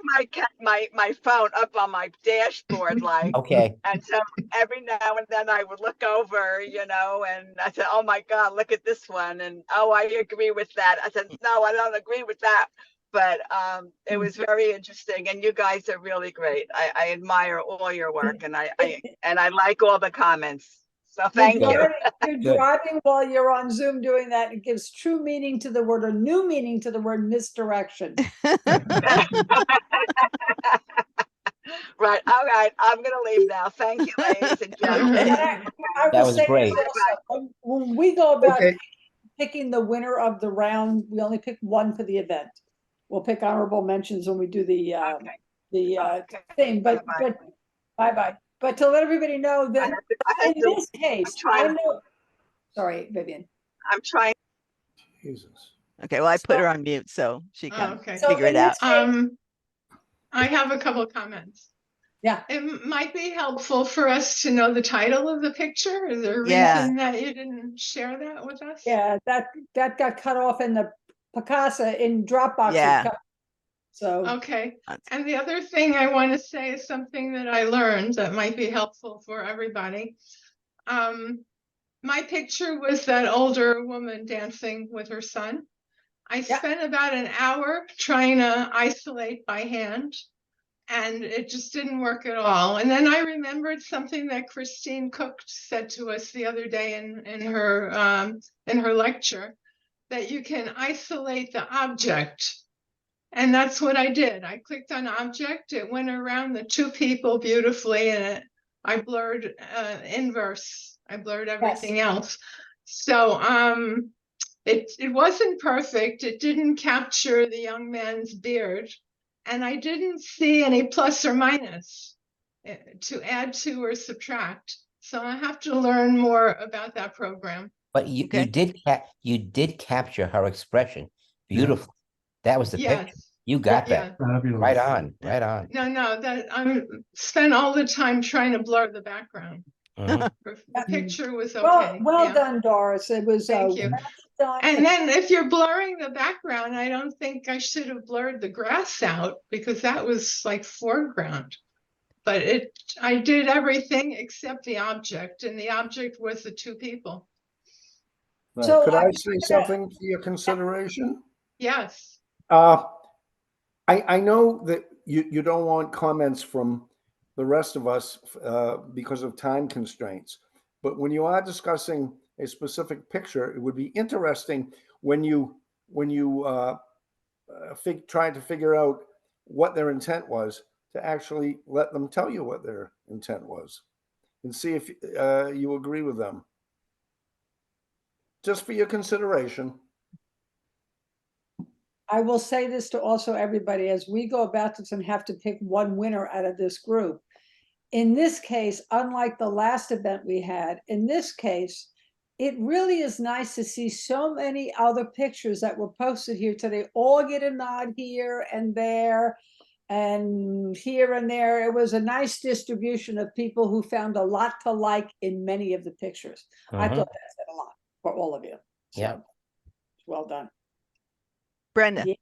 my phone up on my dashboard, like, Okay. and so every now and then I would look over, and I said, "Oh my God, look at this one," and "Oh, I agree with that." I said, "No, I don't agree with that," but it was very interesting, and you guys are really great. I admire all your work, and I like all the comments. So thank you. You're driving while you're on Zoom doing that. It gives true meaning to the word, or new meaning to the word misdirection. Right. All right. I'm going to leave now. Thank you, ladies and gentlemen. That was great. When we go about picking the winner of the round, we only pick one for the event. We'll pick honorable mentions when we do the thing. But bye-bye. But to let everybody know that in this case, I know. Sorry, Vivian. I'm trying. Jesus. Okay, well, I put her on mute so she can So figure it out. I have a couple of comments. Yeah. It might be helpful for us to know the title of the picture. Is there a reason that you didn't share that with us? Yeah, that got cut off in the Picasa in Dropbox. Yeah. So okay. And the other thing I want to say is something that I learned that might be helpful for everybody. My picture was that older woman dancing with her son. I spent about an hour trying to isolate by hand, and it just didn't work at all. And then I remembered something that Christine Cook said to us the other day in her lecture, that you can isolate the object. And that's what I did. I clicked on object. It went around the two people beautifully, and I blurred inverse. I blurred everything else. So it wasn't perfect. It didn't capture the young man's beard, and I didn't see any plus or minus to add to or subtract. So I have to learn more about that program. But you did capture her expression beautifully. That was the picture. You got that. Fabulous. Right on. Right on. No, that I spent all the time trying to blur the background. The picture was okay. Well done, Doris. It was thank you. Well done. And then if you're blurring the background, I don't think I should have blurred the grass out, because that was like foreground. But I did everything except the object, and the object was the two people. Right. So, Could I say something for your consideration? Yes. I know that you don't want comments from the rest of us because of time constraints, but when you are discussing a specific picture, it would be interesting when you try to figure out what their intent was, to actually let them tell you what their intent was and see if you agree with them. Just for your consideration. I will say this to also everybody, as we go about this and have to pick one winner out of this group. In this case, unlike the last event we had, in this case, it really is nice to see so many other pictures that were posted here today. All get a nod here and there and here and there. It was a nice distribution of people who found a lot to like in many of the pictures. I Mhm. thought that said a lot for all of you. So, Yeah. well done. Brenda. Yeah.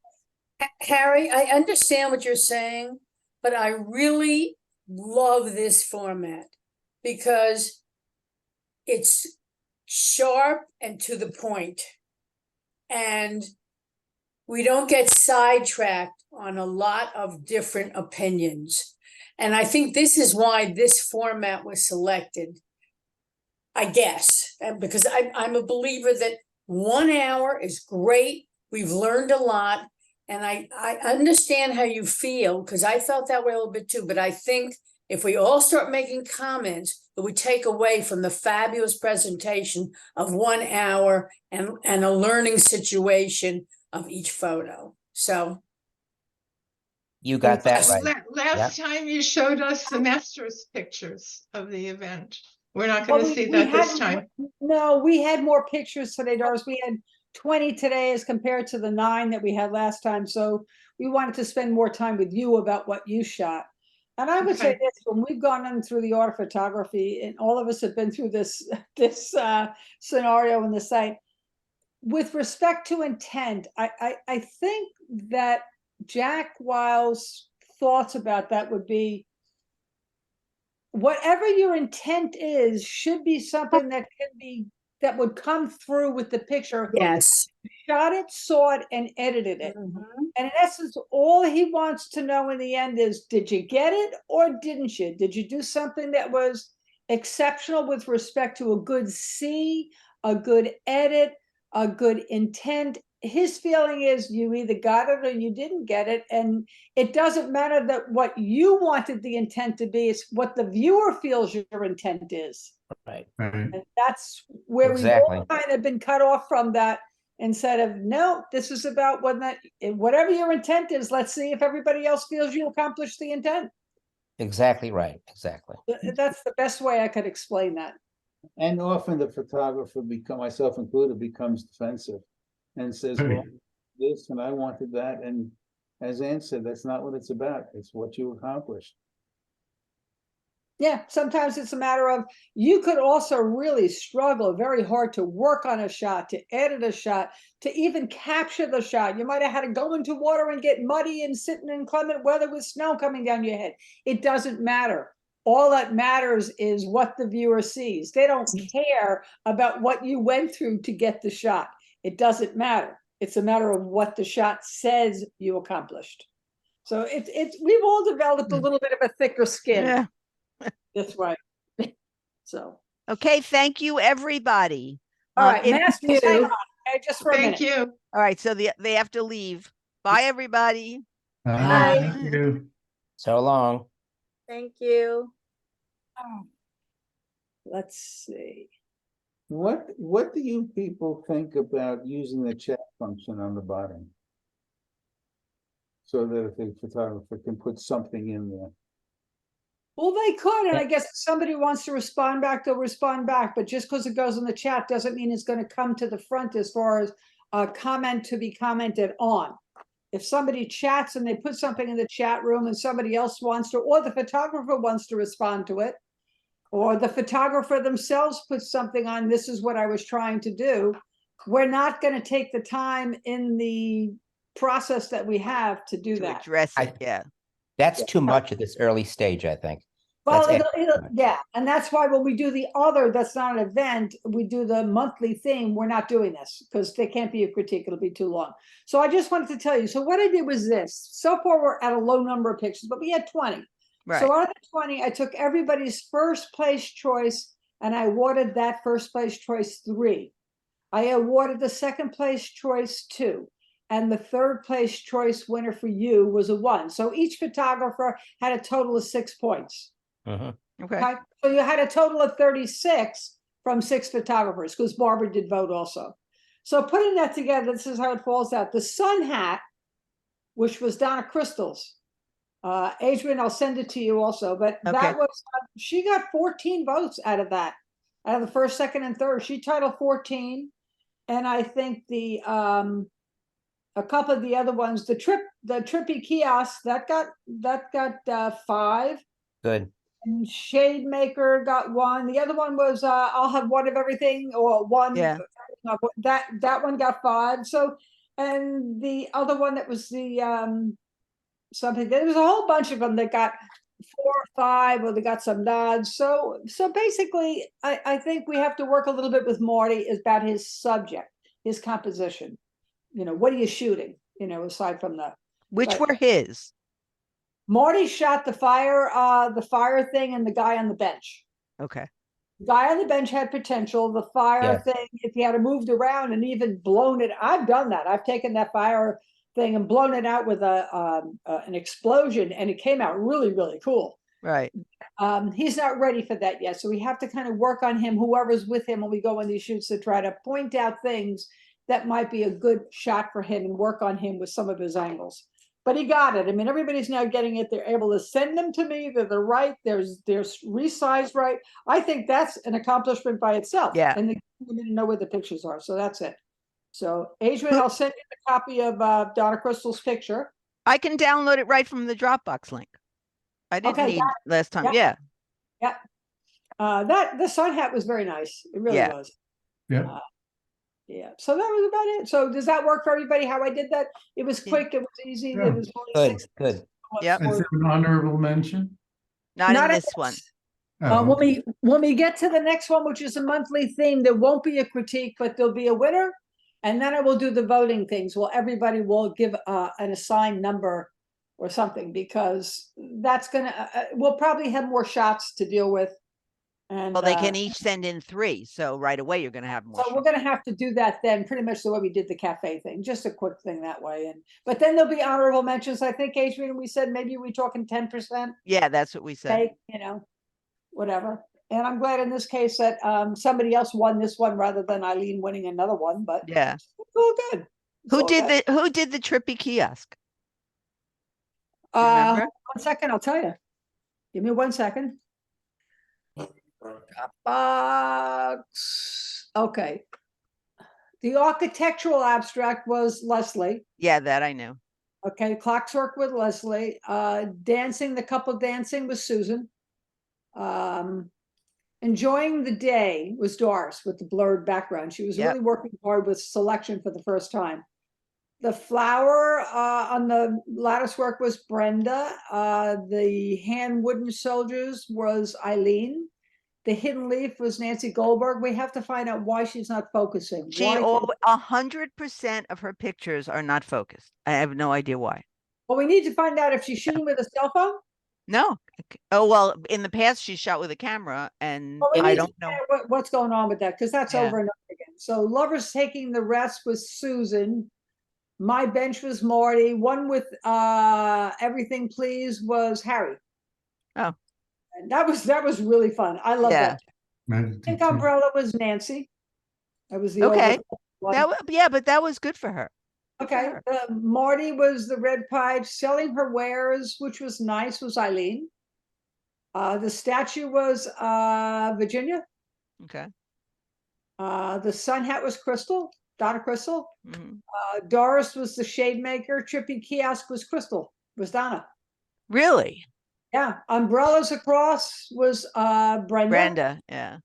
Harry, I understand what you're saying, but I really love this format because it's sharp and to the point. And we don't get sidetracked on a lot of different opinions. And I think this is why this format was selected, I guess, because I'm a believer that 1 hour is great. We've learned a lot. And I understand how you feel, because I felt that way a little bit too. But I think if we all start making comments that we take away from the fabulous presentation of 1 hour and a learning situation of each photo. So You got that right. Last time you showed us the master's pictures of the event. We're not Well, going to see that this time. No, we had more pictures today, Doris. We had 20 today as compared to the 9 that we had last time. So we wanted to spend more time with you about what you shot. And I would say Okay. this, when we've gone in through the art of photography, and all of us have been through this scenario in the site, with respect to intent, I think that Jack Wiles' thoughts about that would be, whatever your intent is should be something that would come through with the picture. yes. Shot it, saw it, and edited it. Mhm. And in essence, all he wants to know in the end is, did you get it or didn't you? Did you do something that was exceptional with respect to a good C, a good edit, a good intent? His feeling is you either got it or you didn't get it. And it doesn't matter that what you wanted the intent to be, it's what the viewer feels your intent is. Right. Right. And that's where Exactly. we've all kind of been cut off from that, instead of, no, this is about whatever your intent is, let's see if everybody else feels you accomplished the intent. Exactly right. Exactly. That's the best way I could explain that. And often the photographer, myself included, becomes defensive and says, Right. well, this and I wanted that. And as Ann said, that's not what it's about. It's what you accomplished. Yeah, sometimes it's a matter of, you could also really struggle very hard to work on a shot, to edit a shot, to even capture the shot. You might have had to go into water and get muddy and sit in inclement weather with snow coming down your head. It doesn't matter. All that matters is what the viewer sees. They don't care about what you went through to get the shot. It doesn't matter. It's a matter of what the shot says you accomplished. So we've all developed a little bit of a thicker skin. Yeah. That's right. So, Okay, thank you, everybody. all right, if- masters, hang on, okay, just for a minute. Thank you. All right, so they have to leave. Bye, everybody. Bye. Thank you. So long. Thank you. Let's see. What do you people think about using the chat function on the bottom? So that the photographer can put something in there. Well, they could, and I guess if somebody wants to respond back, they'll respond back. But just because it goes in the chat doesn't mean it's going to come to the front as far as a comment to be commented on. If somebody chats and they put something in the chat room and somebody else wants to, or the photographer wants to respond to it, or the photographer themselves puts something on, this is what I was trying to do, we're not going to take the time in the process that we have to do To that. address I- it, yeah. That's too much at this early stage, I think. Well, That's yeah, and that's why when we do the other, that's not an event, we do the monthly theme, we're not doing this, because there can't be a critique, it'll be too long. So I just wanted to tell you, so what I did was this, so far we're at a low number of pictures, but we had 20. Right. So out of the 20, I took everybody's first place choice, and I awarded that first place choice 3. I awarded the second place choice 2. And the third place choice winner for you was a 1. So each photographer had a total of 6 points. Mhm. Okay. Okay, so you had a total of 36 from 6 photographers, because Barbara did vote also. So putting that together, this is how it falls out. The sun hat, which was Donna Crystal's. Adrian, I'll send it to you also, but Okay. that was, she got 14 votes out of that. out of the first, second, and third. She titled 14. And I think a couple of the other ones, the Trippy Kiosk, that got 5. Good. And Shade Maker got 1. The other one was I'll have one of everything, or one. Yeah. That one got 5. So, and the other one that was the something, there was a whole bunch of them that got 4 or 5, or they got some nods. So basically, I think we have to work a little bit with Marty about his subject, his composition. What are you shooting? Aside from Which but- were his? Marty shot the fire thing and the guy on the bench. Okay. The guy on the bench had potential. The fire Yes. thing, if he had moved around and even blown it, I've done that. I've taken that fire thing and blown it out with an explosion, and it came out really, really cool. Right. He's not ready for that yet, so we have to kind of work on him, whoever's with him when we go on these shoots, to try to point out things that might be a good shot for him and work on him with some of his angles. But he got it. I mean, everybody's now getting it. They're able to send them to me. They're right. There's resized right. I think that's an accomplishment by itself. Yeah. And they didn't know where the pictures are. So that's it. So Adrian, I'll send you a copy of Donna Crystal's picture. I can download it right from the Dropbox link. I didn't Okay, need last time. yeah. Yeah. That the sun hat was very nice. It really Yeah. was. Yeah. Yeah. So that was about it. So does that work for everybody? How I did that? It was quick. It was easy. Yeah. It was only Good, 6. good. Yep. Is there an honorable mention? Not Not in at this one. Oh, when we get to the next one, which is a monthly theme, there won't be a critique, but there'll be a winner, and then I will do the voting things. Well, everybody will give an assigned number or something, because that's gonna. We'll probably have more shots to deal with, and Well, they can each send in 3, so right away you're going to have more. so we're gonna have to do that then, pretty much the way we did the cafe thing, just a quick thing that way. But then there'll be honorable mentions. I think, Adrian, we said maybe we talking 10%. Yeah, that's what we said. Take, whatever. And I'm glad in this case that somebody else won this one rather than Eileen winning another one, but Yeah. it's all good. It's Who all did good. who did the Trippy Kiosk? Do you remember? 1 second, I'll tell you. Give me 1 second. Box. Okay. The architectural abstract was Leslie. Yeah, that I knew. Okay, Clockwork with Leslie. Dancing, the couple dancing was Susan. Enjoying the Day was Doris with the blurred background. She was Yep. really working hard with selection for the first time. The flower on the lattice work was Brenda. The hand wooden soldiers was Eileen. The hidden leaf was Nancy Goldberg. We have to find out why she's not focusing. She Why- 100% of her pictures are not focused. I have no idea why. Well, we need to find out if she's shooting with a cell phone. No. Oh, well, in the past she shot with a camera, and Well, we I need to don't know. find out what's going on with that, because that's Yeah. over and over again. So lovers taking the rest was Susan. My bench was Marty. One with everything please was Harry. Oh. And that was really fun. I love Yeah. that. Pink umbrella was Nancy. That was the Okay. one. Yeah, but that was good for her. Good for Okay, her. Marty was the red pipe. Selling her wares, which was nice, was Eileen. The statue was Virginia. Okay. The sun hat was Crystal, Donna Crystal. Mhm. Doris was the shade maker. Trippy Kiosk was Crystal, was Donna. Really? Yeah, umbrellas across was Brenda. Brenda, yeah.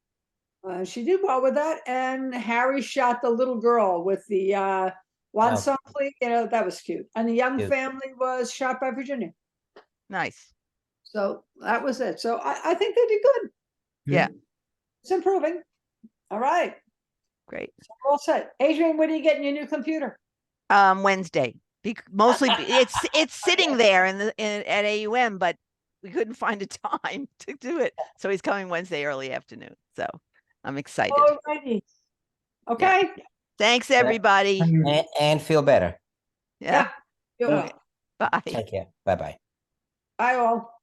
She did well with that. And Harry shot the little girl with the one Oh. something, that was cute. And the young Cute. family was shot by Virginia. Nice. So that was it. So I think they did good. Yeah. It's improving. All right. Great. So we're all set. Adrian, when are you getting your new computer? Wednesday. Mostly it's sitting there at AUM, but we couldn't find a time to do it. So he's coming Wednesday early afternoon. So I'm excited. All righty. Okay. Thanks, everybody. And feel better. Yeah. You're Okay. welcome. Bye. Take care. Bye-bye. Bye all.